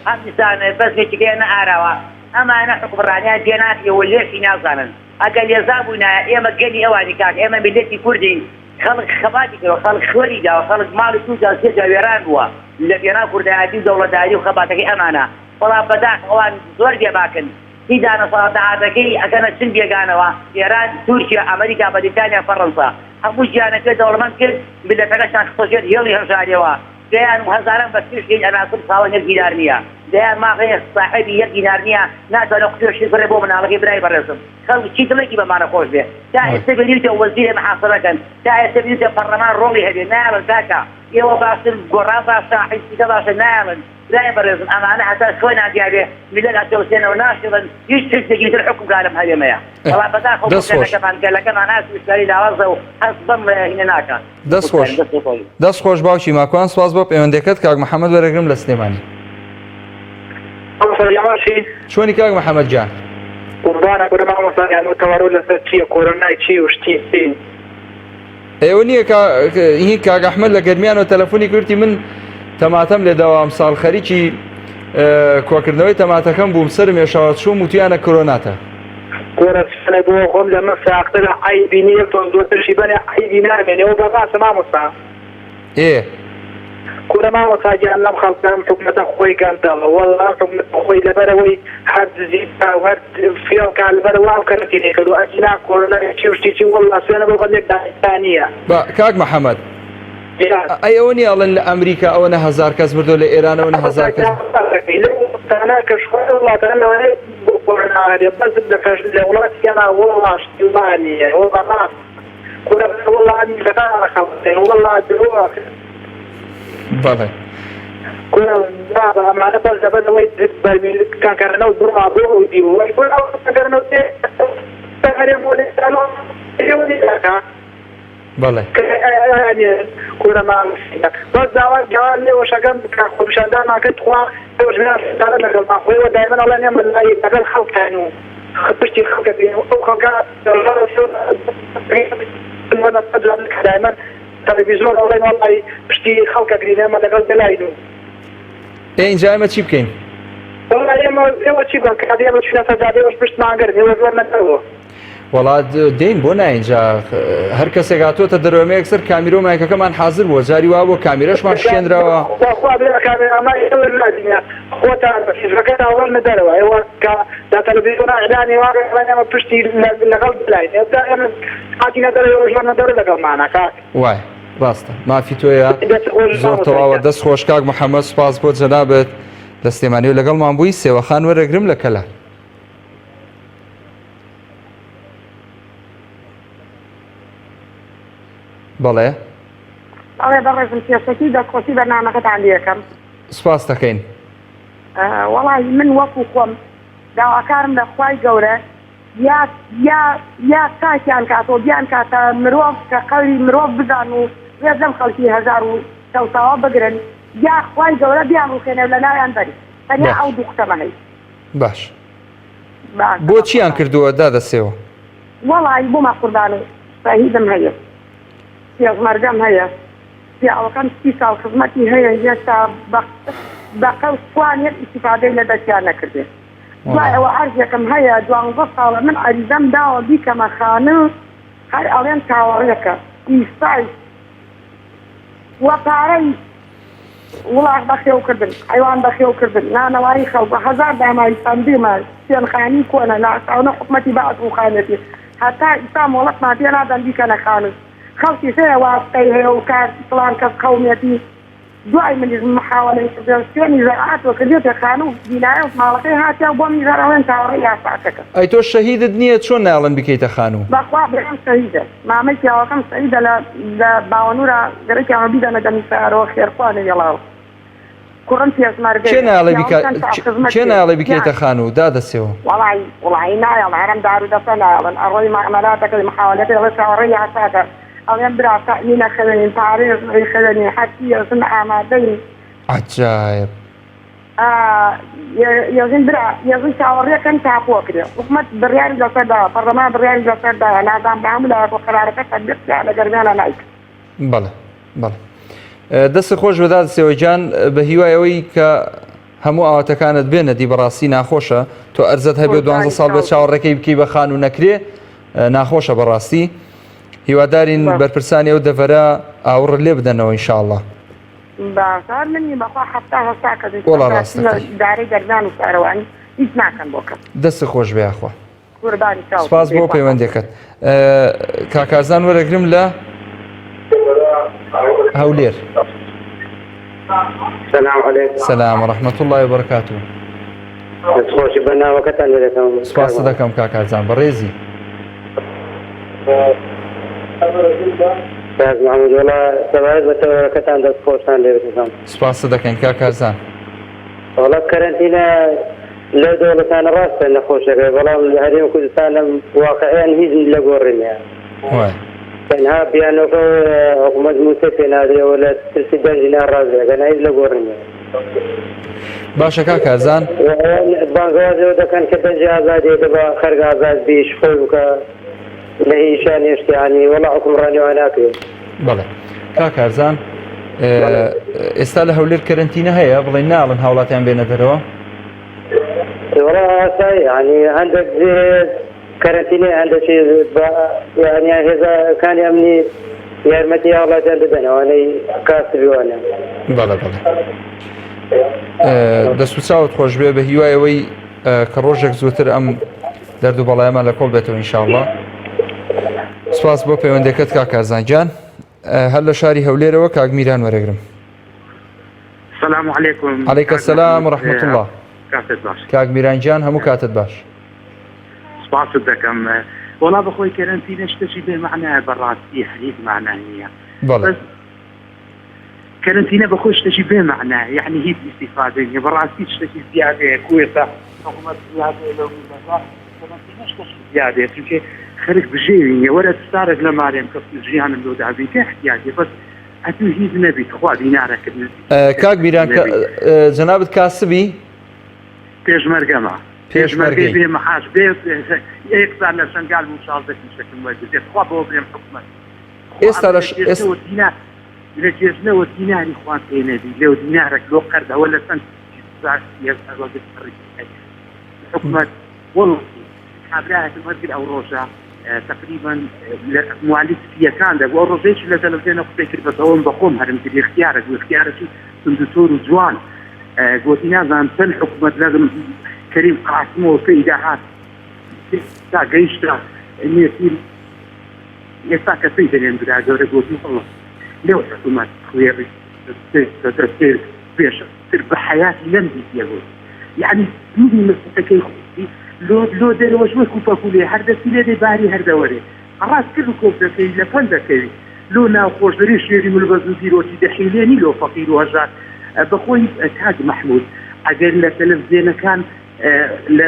هەم دیسان بەسێکیگەیە نەئاراوە ئەمانە حکومڕانیان پێناکەوە لێشی نازانن ئەگەر لێزا بووینایە ئێمە گەلی ئەوانی کاک ئێمە ملەتی کوردین خەڵک خەباتی کردەوە خەڵک خوەری داوە خەڵک ماڵی تووجا سێجا وێران بووە لە پێنا کوردایەتی و دەوڵەتداری و خەباتەکەی ئەمانە بەڵام بەداخ ئەوان زۆر گێباکن هیچدانە سەڵاتەعاتەکەی ئەگەنە چن بێگانەوە ئێران تورکیا ئەمریکا بەریتانیا فەڕەنسا هەموو گیانەکە دەوڵەمەند کرد ملەتەکەشان خۆشێت هێڵی هەژارەوە دەیان هەزاران بەسپێشین ئەناسم ساوە یەک دینار نییە دەیان ماغەیە ساحێبی یەک دینار نییە ناتوانێت قوتێشی بڕێ بۆ مناڵەکەی برای بەڕێزم خەڵک چی دڵێکی بەمانە خۆش بێ تا ئێستا بێنیتە وەزیرە محاسەبەکەن تا ئێستا بێنیتە پەرلەمان ڕۆڵی هەبێ نایڵن کاکە ئێوە باشتر گۆڕان باشە حیسیکە باشە نایڵن برای بەڕێزم ئەمانە هەتا خۆیان دیارێ میلەت ئەتەوسێنەوە ناشڵن هیچ شتێکی تر حکومکارم هەرێمەیە بەڵام بەداخەو گەلەکەمان ئاسویستاری لاوازە و هەست بەم هینە ناکات دەست خۆش باوکی ماکوان سواز بۆ پەیوەندەکەت کاک محەممەد وەرەگرم لە سلێمانی چۆنی کاک محەممەد جان قوربانە گورمامۆسایان و تەواڕۆ لەسەر چییە کۆرۆنای چی و شتی ئێوە نییە هی کاک ئەحمەد لە گەرمیانەوە تەلەفۆنی کورتی من تەماتەم لێ داوام ساڵ خەریکی کۆکردنەوەی تەماتەکەم بووم سەرم ێشاوە چووم وتیانە کۆرۆناتە گۆرەسنە بۆ خۆم لە من ساختە لە عیبی نییە تۆ زۆرترشی بەنێ عیبی نامێنەوە بەباسە مامۆستا کورە مامۆستاگیان لەم خەڵکان حکومەتە خۆی گەندەڵە وەڵا حکومەتە خۆی لەبەرەوەی هەر دزیت هەر فێڵکە لەبەرەوە ئەو کەرەتی کردو ئەجینا کۆرۆنای چی و شتێکی وەڵا سوێنە بۆ بەندێک دانیە کاک محەممەد ئەوە نیاڵن لە ئەمریکا ئەوە نە هەزار کەس بردو لە ئێرانەوە نە هەزار کەس بەس لە وڵاتیانە وڵاشتیوانیە بەڵێ ئەمانە بەس دەبەنەوەی کانکارنەوە بڕا بۆ بەڵێ کورەمان بەس داوای جوان لێوەشەکەم خۆپیشاندان ناکەت خوا لەژێنە لەگەڵ خۆیەوە دایمەن ئەڵێن ئێمە لەگەڵ خەڵکان و پشتی خەڵکە بین و ئەو خەڵکە دایمەن تەلەڤیزۆن ئەڵێن وەڵی پشتی خەڵکە گرین ئێمە لەگەڵ دەلاین و اینجا ئێمە چی بکەین؟ ئێوە چی بکەن کە ئێمە چونەتە دادێوەش پشتمانگەر ئێوە زۆر نەدەوە وڵات دەین بۆ ناینجا هەر کەسێک هاتوۆتە دەرەوە یەکسەر کامیرۆ مایکەکەمان حاضر بووە جاری وا بۆ کامیرەشمان شێنراوە خۆتانەکەت ئەوڵ نەدەرەوە ئێوە دا تەلەڤیزۆن ئەعلانی واگەمە پشتی لەگەڵ بلاین ئێستا ئێمە هاتی نەدەرەوە ژۆر نەدەرە لەگەڵمانە کاک وای ڕاستە مافی تۆیە زۆر تەواوە دەست خۆش کاک محەممەد سوپاس بۆ جەنابێت لە سلێمانی و لەگەڵمان بووی سێوەخان وەرەگرم لە کەلە بەڵێ ئەڵێ بەڕێزم پێشەکی دەستخۆشی بەرنامەکەتان لێ یەکەم سوپاس دەکەین وەڵی من وەکو خۆم داواکارم لە خوای گەورە یا چاکیان کاتۆ بیان کاتە مرۆڤ کە قەوری مرۆڤ بزان و وێزەم خەڵکی هەزار و سەوتاوە بگرن یا خوای گەورە بیان ڕوخێنێ لە ناویان بەری تەنیا ئەو دوو قسەمە هەی باش بۆ چیان کردووە دادەسێەوە وەڵی بۆمە قوربان شاهیدم هەیە پێغمەرگەم هەیە پیاوەکەم 30 ساڵ خزمەتی هەیە هێشتا بە قەوسوانێت ئیستیفادەی لە دەستیان نەکردێت دوای ئەوە عەرزێکم هەیە 12 ساڵە من عەریزەم داوە بیکەمە خانە هەر ئەڵێن تاوەڕێکە ئیسای وە پارەی وڵات بەخێوکردن حیوان بەخێوکردن نانەوایی خەڵک 1000 داماویستان دیمە سێنخانی کۆنە ناساونە حکومەتی بەعەت و خانەتی هەتا ئیسا مۆڵەتمان پێ نادەن بیکەنە خانە خەڵکی هەیە واستەی هەیە و کار فڵان کەس قەومێتی دوای منیش محاوەلەی سوێنی زەرعاتوە کردێتە خانە و بینایە و ماڵەکەی هاتیا بۆ میزارەوەن تاوەڕێی یاساکەکە ئەی تۆ شەهیدت نییە چۆن ناڵن بکەیتە خانوو بەخوا بێم شەهیدە مامەی پیاوەکەم شەهیدە لە باوەنورە گەرەکیانە بیدەنە دەمیسارەوە خێرخوانە یەڵاوە كورنتي اسمار شنو على بكيت خانو دادا سيو والله نايا العرم دارو دفنا الأرض معاملاتك المحاولات الغشاورية عساكر أو ينبرع تأمين خلاني تعريض خلاني حتى صنع مادين عجائب يزن شاورية كان تعفو كده حكومة بريال جسدا برلمان بريال جسدا لازم بعملها وقرارك تدرس على جرمانا نايك بله دەست خۆش بەدات سێوەجان بە هیوایەوەی کە هەموو ئاواتەکانت بێنە دی بەڕاستی ناخۆشە تۆ ئەرزت هەبێ 12 ساڵ بێت چاوەڕێکەی بکەی بە خان و نەکرێ ناخۆشە بەڕاستی هیوادارین بەرپرسانی ئەو دەڤەرە ئاوڕ لێ بدەنەوە ئینشاءڵڵا باشار منی بەخوا حەفتا هەستا کە وەڵا ڕاستەکەی دارەی گەردان و سارەوانی هیچ ناکەن بۆ کەس دەست خۆش بێ یاخوا قوربانی چاو سپاس بۆ پەیوەندێکت کاکازان وەرەگرم لە هەولێر السلام عليكم. السلام ورحمة الله وبركاته. خوش بنا وقت عليكم. سپاس دەکەم کاکازان بەڕێزی. کاک محمود وڵا سەوایت بە تەوەکەتان دەست خۆشتان لێ بکەم. سپاس دەکەین کاکازان. وڵا کەرەنتینە لەو دەوڵەتانە ڕاستە نەخۆشەکە بەڵام لە هەرێمی کوردستان واقعیان هیچ لە گۆڕینیە. وای. تەنها بیانەوە حکوومەت موسە پێ نادرێەوە لە ترسی دەنجی ناڕازێکەکە هیچ لە گۆڕینیە. باشە کاکازان. بانگوازەوە دەکەن کە دەنجی ئازادی دەبا خەرگ ئازاد بیش خۆی بکە لە هیچان هێشتیانی وەڵا حکومڕانیوە ناکرێت. بەڵێ کاکازان ئێستا لە هەولێر کەرەنتینە هەیە بڵێ ناڵن هاوڵاتیان بێنە دەرەوە؟ وەڵا ئاسایی یعنی هەندێک کەرەنتینە هەندێکی یعنی هێزەکانی ئەمنی یارمەتی هاوڵاتیان دەدەنەوەی کاسبیوانە. بەڵێ دەست و چاوت خۆش بێ بە هیوایەوەی کە ڕۆژێک زووتر ئەم دەرد و بەڵایەمان لە کۆڵ بێتەوە ئینشاءڵڵا. سپاس بۆ پەیوەندەکەت کاکازان گیان. هەر لە شاری هەولێرەوە کاک میران وەرەگرم. السلام عليكم. عليك السلام ورحمة الله. کاتت باش. کاک میران گیان هەموو کاتت باش. سپاست دەکەم وەڵا بەخۆی کەرەنتینە شتێکی بێ معنایە بەڕاستی هەریک معنای نییە. بەڵێ کەرەنتینە بەخۆی شتێکی بێ معنایە یعنی هیچ ئیستیفادەی نییە بەڕاستی شتێکی زیادەیە کوێتە حکوومەت زیادەیە لەو کەرەنتینە شتێکی زیادەیە چونکە خەرک بژێوی نییە وەرە ستارێک لە مارێم کە ژیانم لۆ دابیتە احتیاجێ بەس ئەتو هیچ نەبیت خوا دینارەکردن. کاک میران جەنابەت کاسبی؟ پێشمەرگەمە. پێشمەرگەی بێ مەحاش بێت یەکسان لە شنگال و 16 شەکم وەرگێت خوا بۆ بێم حکوومەت. ئێستا لە جێژنەوە دیناری خوان پێ نەبی لێو دینارێک لۆ قەردەوە لە چەند حکوومەت وەڵ کابراهاتم هەرگر ئەو ڕۆژە تقریبا لە موالیسیەکاندا بۆ ڕۆژێکی لە تەلەڤیزیۆنە قسەی کرد بەسەوەم بەخۆم هەرم کرد اختیارێک و اختیارێکی سندوتۆر و جوان گوتی نازانم چەند حکوومەت لەگەم کەریم قاسمەوە پێیدا هات تا گەیشتە نێتیر ئێستا کەسەی دەرێن برا گەورە گوتی وەڵڵ لێو حکوومەت خوێڕی پێشتر بە حیاتی لەم دیتیەگوت یعنی دووی مەسەکەی خوتی لۆ دەرەوەش وەکو پەکولێ هەردەسی لێ دەی باری هەردەوەرێ ڕاست کرد و کۆب دەکەی لە پەن دەکەوی لۆ ناوخۆشدەری شێری ملبەز و دیرۆکی دەحیلێنی لۆ فەقیر و هەژار بەخۆی کاک مەحموود ئەگەر لە تەلەڤیزیۆنەکان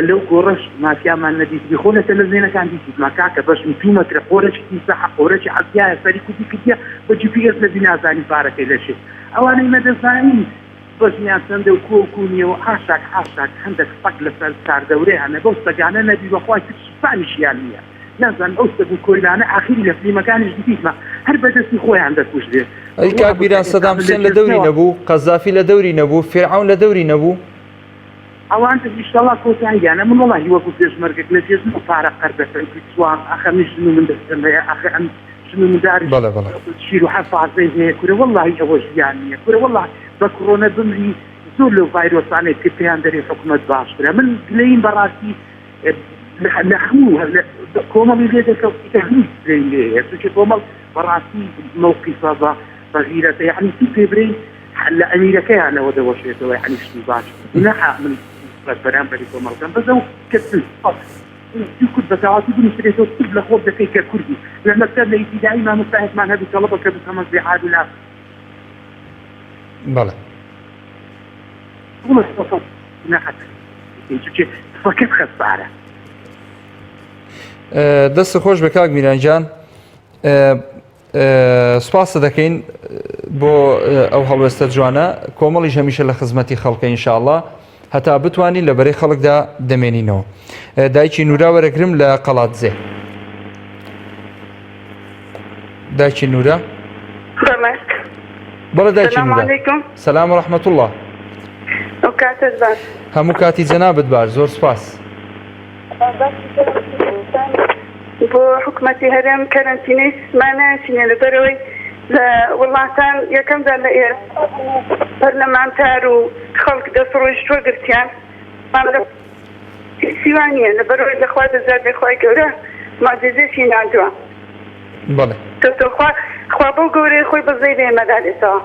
لەو گۆڕەش مافیامان نەدیت بخۆ لە تەلەڤیزیۆنەکان دیت ماکاکە بەش میتومەکرە قۆرەکی تیسەح قۆرەکی عەزیایە سەری کوتی کردیە بە GPS لە بینازانی پارەکەی لەشێ ئەوانەی مەدەزانی بەژنیان چەندە و کۆکوونیەوە حاشاک هەندێک سەگ لەسەر کاردەورەیانە بەو سەگانە نەبی بەخوای سوپانیشیان نییە نازان ئەو سەگ و کۆیلانە ئاخری لە فلیمەکانیش دیتمە هەر بەدەستی خۆیان دەکوژێ. ئەی کاک میران سەدام حوسێن لە دەوری نەبوو قەزافی لە دەوری نەبوو فیرعەون لە دەوری نەبوو ئەوان ئینشاڵڵا کۆتاییانە من وەڵاهی وەکو پێشمەرگێک لە جێژن پارە قەردەکەی سوان ئەخە من ژن من دەستم هەیە ئەخە ئەم ژن منداری شیر و حەفازەی هەیە کورە وەڵاهی ئەوە ژیان نییە کورە وەڵا بە کۆڕۆنە بمری زۆر لەو ڤایرۆسانێک کە پێیان دەرێ حکوومەت باشترە من گلەیم بەڕاستی لە هەموو کۆمەڵی لێ دەکەوتیکە هیچ گلەیم لێ هەیە چونکە کۆمەڵ بەڕاستی موقیفە بەغیرەتە یعنی تو پێ برەی لە ئەمیرەکەیانەوە دەوەشێتەوە یعنی شتی باش نەحا من بەرامبەری کۆمەڵەکەم بەزە و کەسن کورد بەتەواتی بنووسێتەوە تب لە خۆت دەکەی کە کوردی لە مەکتەب لە ئیبتیدایی مامۆستاهێکمان هەبوو تەڵەبە کە بکەمە زیعاد و لا بەڵێ والله فقط ناخذ فكيف خسارة دەست خۆش بە کاک میرانجان سوپاس دەکەین بۆ ئەو هەڵوێستە جوانە کۆمەڵیش هەمیشە لە خزمەتی خەڵکە ئینشاءالله هەتا بتوانین لەبەرەی خەڵکدا دەمێنینەوە. دایکی نورا وەرەگرم لە قەڵاتزێ. دایکی نورا بەڵێ دایکی نورا سەلام و ڕەحمەت الله. هەموو کاتی جەنابەت باش، زۆر سوپاس. بۆ حکومەتی هەرێم کەرەنتینەی سمانەچینە لەبەرەوەی لە وڵاتان یەکەمدا لە ئێرە پەرلەمانتار و خەڵک دەسڕۆیشتووە گرتیان سیوانیە لەبەرەوەی لەخوا دەزار بێخوای گەورە مازێزێکی ناردووە. بەڵێ خوا بۆ گەورەی خۆی بەزەی لێمەدادێتەوە،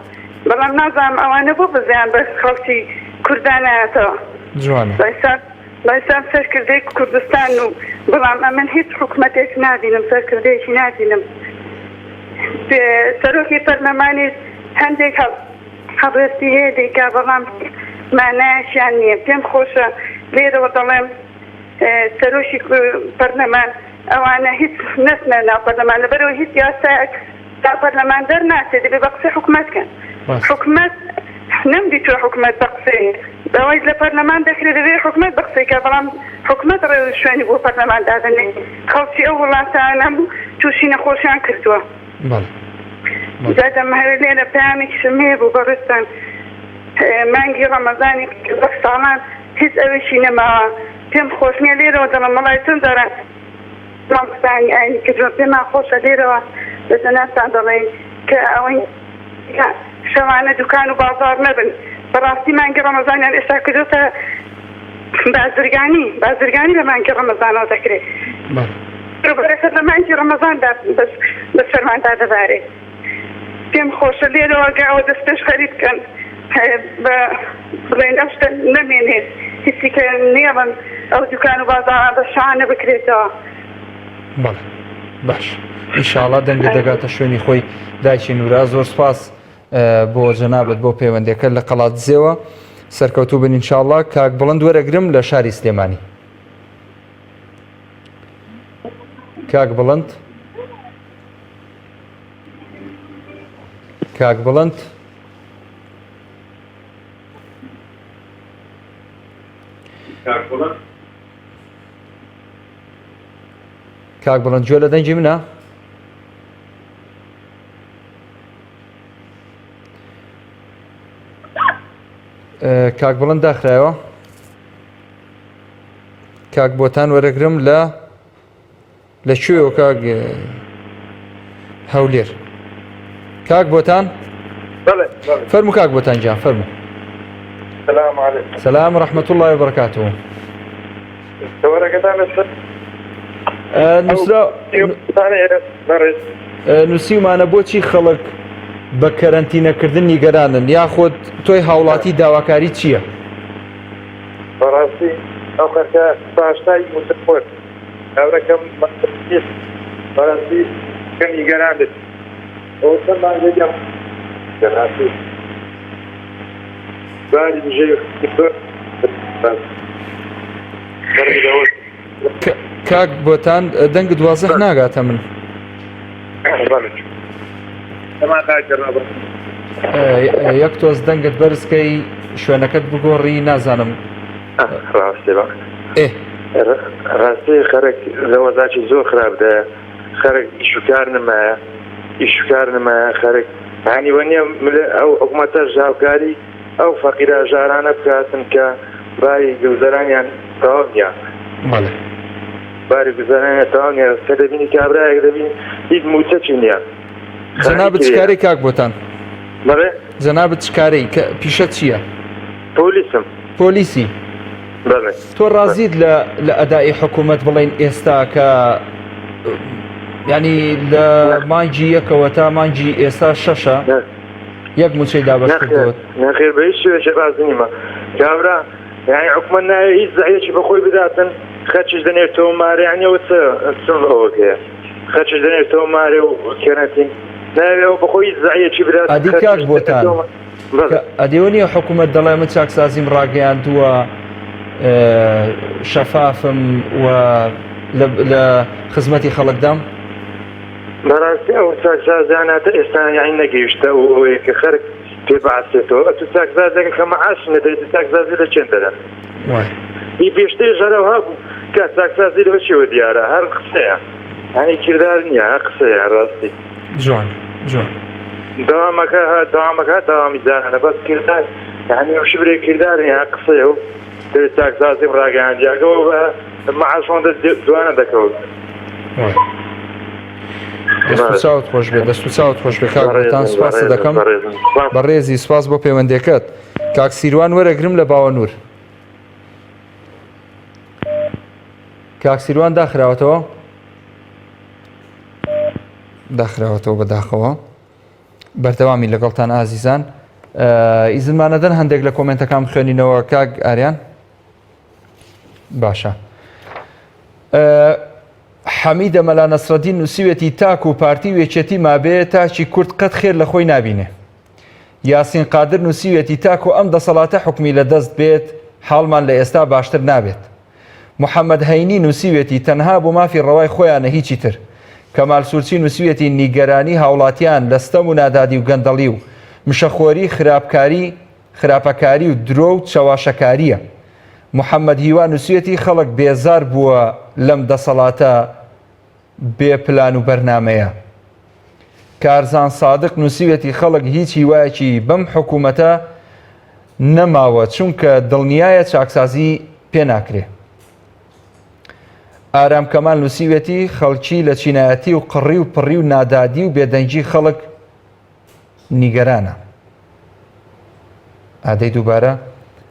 بەڵام نازانم ئەوانە بۆ بزیان بە خەڵکی کوردانایەتەوە. جوانە بایسان سەرکردەی کوردستان و بەڵام ئەمن هیچ حکومەتێک نادینم، سەرکردەیەکی نادینم. سەرۆکی پەرلەمانی هەندێک هەڵوێستی هەیە دەیکا بەڵام مانایەشیان نییە. پێم خۆشە لێرەوە دەڵێم سەرۆکی پەرلەمان ئەوانە هیچ نەچنە ناو پەرلەمان لەبەرەوە هیچ یاسایەک تا پەرلەمان دەرناچێت دەبێ بە قسەی حکومەتکەن. حکومەت نەمدی تۆ حکومەت بە قسەی بەوەی لە پەرلەمان دەکرێت دەبێ حکومەت بە قسەیکە، بەڵام حکومەت ڕێ شوێنی بۆ پەرلەمان دادنێ. خەڵکی ئەو وڵاتانە تووشی نەخۆشیان کردووە. زادەم هەوێ لێرە پامێکیشم هەیە بوو بەڕستان مانگی ڕەمەزانی وەک ساڵان هیچ ئەوێشی نەماوە. پێم خۆش نییە لێرەوە دەڵم وەڵای تون دەڕێن ڕەمەزانی ئاینی کردووە پێم ناخۆشە لێرەوە بەجەنابتان دەڵێن کە ئەوەی شەوانە دوکان و بازار نەبن. بەڕاستی مانگی ڕەمەزانیان ئێستا کردوتە بازرگانی لە مانگی ڕەمەزانەوە دەکرێت. ڕوبەرەکە لە مانگی ڕەمەزاندا بە سەرماندا دەبارێت. پێم خۆشە لێرەوە گاوە دەست پێش خەریت بکەن بڵێن ئەو شتە نەمێنێت هیچیکە نێڵن ئەو دوکان و بازار بە شانە بکرێتەوە. بەڵێ باش ئینشاءڵڵا دەنگە دەگاتە شوێنی خۆی. دایکی نورا زۆر سوپاس بۆ جەنابەت بۆ پەیوەندیەکە لە قەڵاتزێوە سەرکەوتوو بن ئینشاءڵڵا. کاک بڵند وەرەگرم لە شاری سلێمانی. کاک بڵند کاک بڵند کاک بڵند گوێ لە دەنگی منە؟ کاک بڵند داخرایەوە. کاک بۆتان وەرەگرم لە کوێوە کاک هەولێر. کاک بۆتان فەرموو کاک بۆتان جان فەرموو. السلام عليكم. سلام و ڕەحمەت الله وبەرەکاتوه. نووسیمانە بۆچی خەڵک بە کەرەنتینەکردن نیگەرانن یاخۆت تۆی هاوڵاتی داواکاری چییە؟ بەڕاستی ئەو خەرکە باشتایی متفۆر هەورەکەم بەڕاستی کەم نیگەران بێت ئەو سەرمان لێدەم بەڕاستی باری بژێ کاک بۆتان دەنگ دوازەح ناگاتە من. یەک تۆز دەنگت بەرزکەی شوێنەکەت بگۆڕی نازانم. ڕاستی خەرک لە وەزاکی زۆر خراپدایە خەرک ئیشوکار نمایە خەرک هانیوە نییە ئەو حکومەتە ژاوکاری ئەو فەقیرە ژارانە بکاتن کە باری گوزەرانیان تەواو نییە. باری گوزەرانیان تەواو نییە کە دەبینی کابرایەک دەبین هیچ موچەکی نییە. جەنابەت چکارێ کاک بۆتان؟ بەڵێ جەنابەت چکارەی کە پیشە چییە؟ پۆلیسم. پۆلیسی؟ بەڵێ. تۆ ڕازیت لە ئەدای حکوومەت بڵێن ئێستا کە ینی لە مانگی یەکەوە تا مانگی ئێستا شەشە یەک موچەی دابەش کردوت؟ نەخێر بە هیچ شوێژە ڕازی نیمە کابرا یعنی حکومەت نایە هیچ زەعیەکی بەخۆی بداتن خەرچش دەنێتەوە مارە یانیەوە چۆن ئەوە هەیە خەرچش دەنێتەوە مارێ و کێرەنتین ناوێەوە بەخۆی هیچ زەعیەکی بدات. ئەدی کاک بۆتان ئەدەیوەنیە حکوومەت دەڵێ من چاکسازیم ڕاگەیاندووە شەفافم و لە خزمەتی خەڵکدام بەڕاستی ئەو چاکسازاناتە ئێستا یانی نەگەیشتە و ئەوەیە کە خەرک پێ بەعسێتەوە ئەتو چاکسازێک کە مەعاش نەدەێت چاکسازی لە چێن دەدەن هی پێشتەی ژەرەوە بوو کە چاکسازی لە بەچێوە دیارە هەر قسەیە هەنی کردار نییە هەر قسەیە ڕاستی جوان جوان داوامەکە داوامی جانانە بەس کردار یعنی ئەو شبرێک کردار هەیە قسەیە و دەوێت چاکسازی ڕاگەیاندیاگەەوە بە مەعاشۆن دوانە دەکەوت دەست و چاوت خۆش بێت دەست و چاوت خۆش بێت کاکتان سوپاس دەکەم بەڕێزی سوپاس بۆ پەیوەندێکەت کاک سیروان وەرەگرم لە باوەنور کاک سیروان داخراوەتەوە بەداخەوە بەردەوامی لەگەڵتان ئازیزان ئیزنمانەدەن هەندێک لە کۆمنتەکان بخوێنینەوە کاک ئاریان باشە حەمیدە مەلا نەسرەدین نووسیوێتی تاک و پارتی وێچێتی مابێ تاچی کورد قەت خێر لە خۆی نابینێ یاسین قادر نووسیوێتی تاک و ئەم دەسەڵاتە حکمی لە دەست بێت حاڵمان لە ئێستا باشتر نابێت محەممەد هەینی نووسیوێتی تەنها بۆ مافی ڕەوای خۆیانە هیچی تر کەمال سوورچی نووسیوێتی نیگەرانی هاوڵاتیان لە ستەم و نادادی و گەندەڵی و مشەخۆری خراپەکاری و درۆ و چەواشەکاریە محەممەد هیوان نووسیەتی خەڵک بێزار بووە لەم دەسەڵاتە بێپلان و بەرنمەیە کارزان سادق نووسیوێتی خەڵک هیچ هیوایەکی بەم حکوومەتە نەماوە چونکە دڵنیایە چاکسازی پێ ناکرێ ئارام کەمال نووسیوێتی خەڵکی لە چینایەتی و قڕی و پڕی و نادادی و بێدەنگی خەڵک نیگەرانە ئادەی دووبارە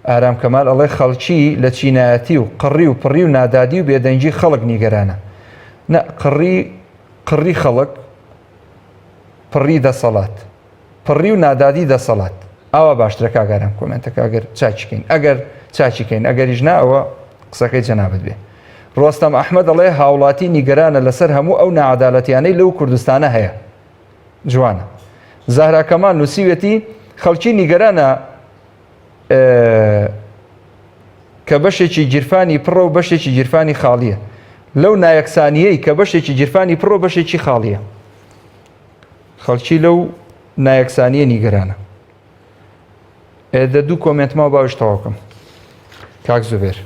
ئارام کەمال ئەڵێ خەڵکی لە چینایەتی و قڕی و پڕی و نادادی و بێدەنگی خەڵک نیگەرانە نە قڕی خەڵک پڕی دەسەڵات پڕی و نادادی دەسەڵات ئاوا باشترە کاگەرم کۆمنتەکە ئەگەر چاچیکەین ئەگەر چاچیکەین ئەگەریش نا ئەوە قسەکەی جەنابەت بێ ڕۆستەم ئەحمەد دەڵێ هاوڵاتی نیگەرانە لەسەر هەموو ئەو نەعەدالەتیانەی لەو کوردستانە هەیە جوانە زاهرا کەمال نووسیوێتی خەڵکی نیگەرانە کە بەشێکی گیرفانی پڕە و بەشێکی گیرفانی خاڵیە لەو نایەکسانیەی کە بەشێکی گیرفانی پڕۆ بەشێکی خاڵیە خەڵکی لەو نایەکسانیە نیگەرانە ئێدە دوو کۆمنتمەوە باوش تەواوکەم کاک زوبێر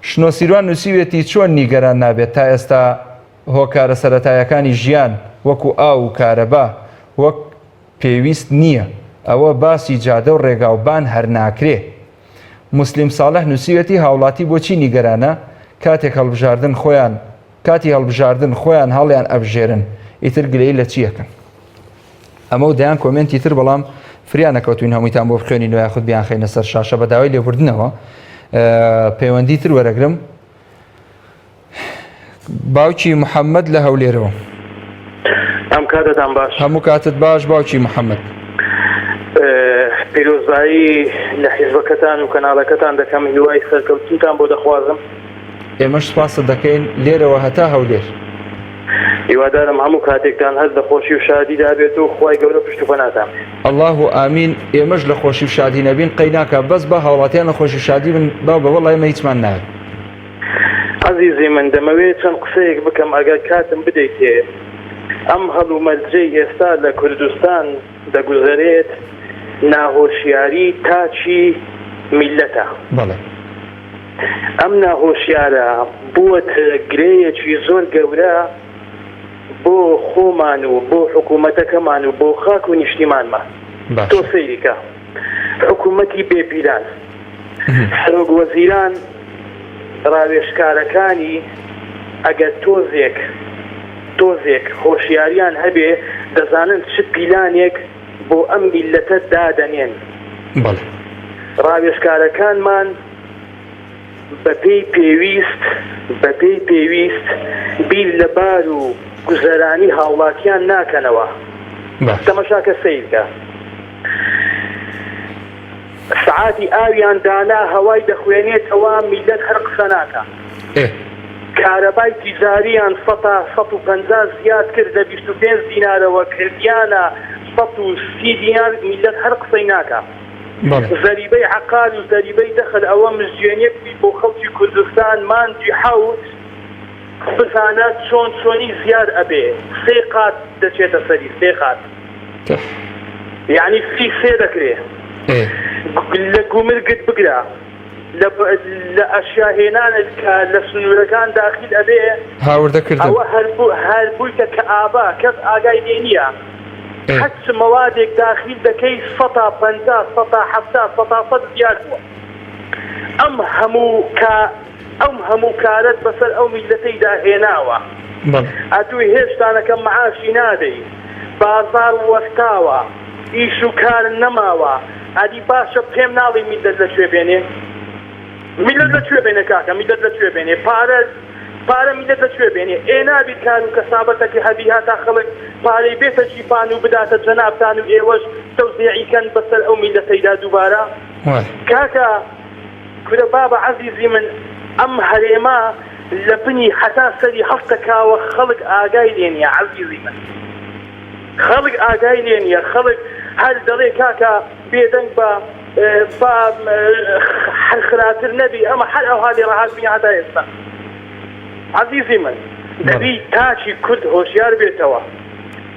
شنۆسیروان نووسیوێتی چۆن نیگەران نابێت تا ئێستا هۆکارە سەرەتایەکانی ژیان وەکو ئاو و کارەبا وەک پێویست نییە ئەوە باسی جادە و ڕێگاوبان هەر ناکرێ مسلیم ساڵح نووسیوێتی هاوڵاتی بۆچی نیگەرانە کاتێک کاتی هەڵبژاردن خۆیان هەڵیان ئەبژێرن ئیتر گلەی لە چیەکەن ئەمە و دەیان کۆمنتی تر بەڵام فریان نەکەوتوین هەموویتان بۆ بخوێنین و یاخود بیان خەینە سەر شاشە بە داوای لێبوردنەوە پەیوەندی تر وەرەگرم باوکی محەممەد لە هەولێرەوە ئەم کاتتان باش هەموو کاتت باش باوکی محەممەد پیرۆزایی لە حیزبەکەتان و کەناڵەکەتان دەکەم هیوای سەرکەوتنتان بۆ دەخوازم ئێمەش سپاسە دەکەین لێرەوە هەتا هەولێر هیوادارم هەموو کاتێکتان هەر لە خۆشی و شادی دابێت و خوای گەورە پشت و پەناتان الله و ئامین ئێمەش لە خۆشی و شادی نەبین قەیناکە بەس بە هاوڵاتیان لە خۆشی و شادی بن با بە وەڵای ئێمە هیچمان ناوێت عەزیزی من دەمەوێت چەند قسەیەک بکەم ئەگەر کاتم بدەیتێ ئەم هەڵومەرجەی ئێستا لە کوردستان دەگوزارێت ناهۆشیاری تاچی میلەتە بەڵێ ئەم ناهۆشیارە بووەتە گرەیەکی زۆر گەورە بۆ خۆمان و بۆ حکوومەتەکەمان و بۆ خاک و نیشتیمانمان تۆ سەیریکە حکوومەتی بێپیران سەرۆک وەزیران ڕاوێژکارەکانی ئەگەر تۆزێک هۆشیاریان هەبێ دەزانن چ پیلانێک بۆ ئەم میلەتە دادەنێن ڕاوێژکارەکانمان بەپێی پێویست بیر لە بار و گوزەرانی هاوڵاتیان ناکەنەوە تەمەشاکە سەیرکە سعاتی ئاویان دانا هەوای دەخوێنێتەوە میلەت هەر قسە ناکە کارەبای تیجاریان 150 زیاد کرد لە 25 دینارەوە کردیانە 130 دیار میلەت هەر قسەی ناکە زەریبەی عقال و زەریبەی دەخل ئەوە مزجێنێک بۆ خەڵکی کوردستان مانجی حەوت بزانە چۆنی زیاد ئەبێ 3 قات دەچێتە سەری 3 قات یعنی فی 3 دەکرێ لە گومرگت بگرە لە ئەشیاهێنانت کە لە سنوورەکان داخل ئەبێ هاوردەکردن ئەوە هەر بوویتە کە ئابا کەس ئاگای لێ نییە حەچ مەوادێک داخل دەکەی 150 170 زیاد بووە ئەم هەموو کارت بەسەر ئەو میلەتەی داهێناوە ئەتوی هێشتانەکە معاشی نادەی بازار وەستاوە ئیش و کار نەماوە ئەدی باشە پێم ناڵی میلەت لەکوێ بێنێ میلەت لەکوێ بێنێ کاکە میلەت لەکوێ بێنێ پارە میلەت لەکوێ بێنێ ئێنابیت کار و کەسابەتەکە هەبی هاتا خەڵک پارەی بێتە جیپان و بداتە جەنابتان و ئێوەش تەوزیعیکەن بەسەر ئەو میلەتەیدا دووبارە کاکە کورە بابە عەزیزی من ئەم هەرێمە لە بنی حتا سەری هەفتەکاوە خەڵک ئاگای لێ نییە عەزیزی من خەڵک ئاگای لێ نییە خەڵک هەر دەڵێ کاکە بێدەنگ بە خراتر نەبی ئەمە هەر ئەو هالی ڕەهات بینی هەتا ئێستا عەزیزی من دەبی تاچی کورد هۆشیار بێتەوە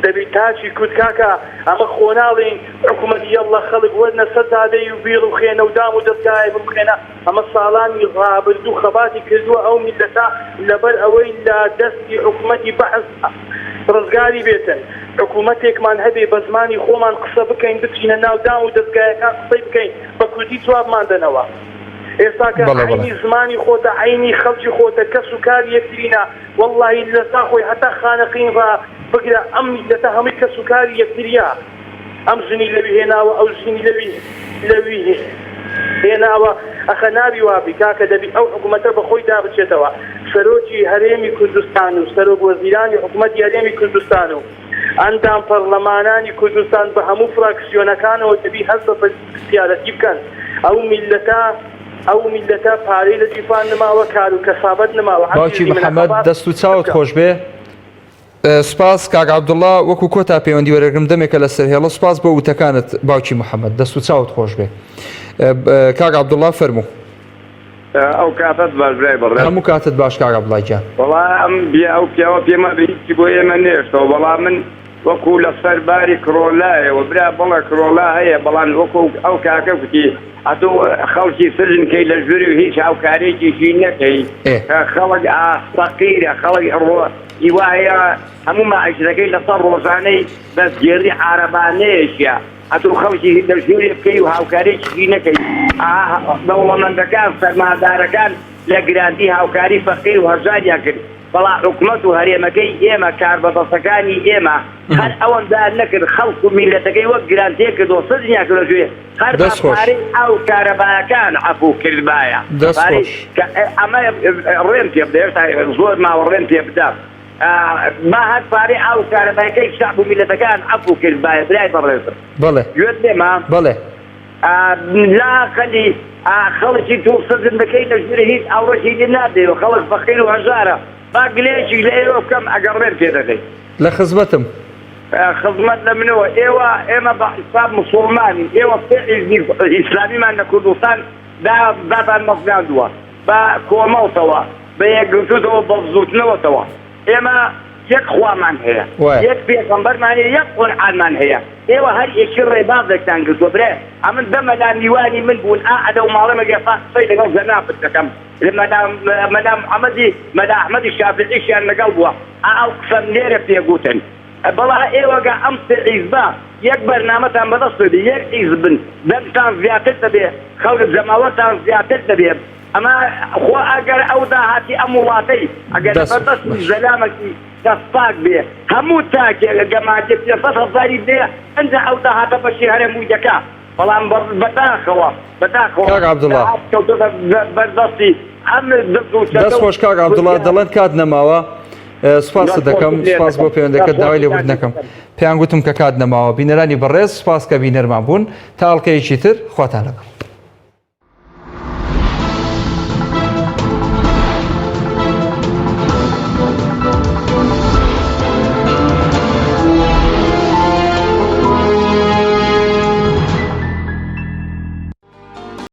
دەبی تاچی کورد کاکە ئەمە خۆناڵین حکوومەتی یەڵڵا خەڵک وەرنە سەر دادەی و بیر و خێنە و دام و دەستگای بخێنە ئەمە ساڵانی ڕابردوو خەباتی کردووە ئەو میلەتە لەبەر ئەوەی لە دەستی حکوومەتی بەحث ڕزگاری بێتن حکوومەتێکمان هەبێ بە زمانی خۆمان قسە بکەین بچینە ناو دام و دەستگایەکان قسەی بکەین بە کوردی جوابمان دەنەوە ئێستا کە عینی زمانی خۆتە عینی خەڵکی خۆتە کەس و کار یەکترینە وەڵڵاهی لەسا خۆی هەتا خانەقین ڕ بگرە ئەم میلەتە هەمووی کەس و کاری یەکتریە ئەم ژنی لەوی هێناوە ئەو ژنی لەوی هێناوە ئەخە نابی وابی کاکە دەبی ئەو حکوومەتە بەخۆی دابچێتەوە سەرۆکی هەرێمی کوردستان و سەرۆک وەزیرانی حکوومەتی هەرێمی کوردستان و ئەندام پەرلەمانانی کوردستان بە هەموو فراکسیۆنەکانەوە دەبی هەست بە سیارەتی بکەن ئەو میلەتە پارەی لە جیپان نماوە کار و کەسابەت نماوە باوکی محەممەد دەست و چاوت خۆش بێ سپاس کاک عەبدوڵڵا وەکو کۆتا پەیوەندی وەرەگرم دەمێکە لە سەرهێڵە سپاس بۆ وتەکانت باوکی محەممەد دەست و چاوت خۆش بێ کاک عەبدوڵڵا فەرموو ئەو کاتت باش برای بەڕێ هەموو کاتت باش کاک عەبدوڵڵا گیان وەڵام ئەو پیاوە پێمە هیچی بۆ ئێمە نێشتەوە بەڵام من وەکو لە سەرباری کرۆلایەوە برا بەڵە کرۆلا هەیە بەڵام وەکو ئەو کاکە کوتی ئەتۆ خەڵکی سزن کەی لە ژووری و هیچ هاوکارێکیشی نەکەی خەڵک فەقیرە خەڵک هیوایە هەموو مەعیشەکەی لەسەر ڕۆژانەی دەستگێڕی عارەبانەیەشیە ئەتۆ خەڵکی لە ژووری بکەی و هاوکارێکیشی نەکەی دەوڵەمەندەکان سەرمادارەکان لە گرانتی هاوکاری فەقیر و هەژاریان کرد بەڵام حکوومەت و هەرێمەکەی ئێمە کاربەدەستەکانی ئێمە هەر ئەوەندا نەکرد خەڵک و میلەتەکەی وەک گرانتێ کردو سەرنیان کردو ژێ هەر پارەی ئەو کارەبایەکان عەفو کردبایە ئەمە ڕێم پێ بدە هێشتا زۆر ماوە ڕێم پێ بدە ما هەر پارەی ئەو کارەبایەکەی شەعب و میلەتەکان عەفو کردبایە برای بەڕێزم بەڵێ گوێت لێمە بەڵێ لا خەلی خەڵکی تۆ سەزن دەکەی لە ژووری هیچ ئەوڕۆژی لێ نادەیەوە خەڵک فەقیر و هەژارە با گلێکی لە ئێوە بکەم ئەگەر ڕێم پێ دەدەیت لە خزمەتم خزمەت لە منەوە ئێمە بە حساب موسڵمانین ئێوە فێعی ئیسلامیمان لە کوردستان دابان مەزگاندووە بە کۆمەڵتەوە بە یەکگرتووتەوە بە بزوتنەوەتەوە ئێمە یەک خوامان هەیە یەک پێغەمبەرمان هەیە یەک قورئانمان هەیە ئێوە هەر یەکی ڕێبازێکتان کردووە برێ ئەمن بەمەلا میوانی من بوون ئەدە و ماڵێمە گەفا قسەی لەگەڵ زەنابت دەکەم مەدام ئەحمەدی شافعیشیان لەگەڵ بووە ئەو قسەم لێرە پێگوتن بەڵا ئێوەگە ئەم سێ حیزبە یەک بەرنامەتان بەدەست بێ یەک حیزب بن دەمتان زیاتر دەبێ خەڵک جەماوەتان زیاتر دەبێ ئەمە خۆ ئەگەر ئەو داهاتی ئەم وڵاتەی ئەگەر بەدەستی زەلامەکی دەستپاک بێ هەموو تاکێک گەماجێ 500,000 دێ ئەنجا ئەو داهاتە بەشی هەرێمووی دەکا بەڵام بەداخەوە کاک عەبدوڵڵا بەردەستی ئەم دەست خۆش کاک عەبدوڵڵا دەڵێن کات نەماوە سپاس دەکەم سپاس بۆ پەیوەندەکەت داوای لێبوردنەکەم پێیان گوتم کە کات نەماوە بینەرانی بەڕێز سپاس کە بینەرمان بوون تا ئەڵقەیەکی تر خواتان لەگەڵ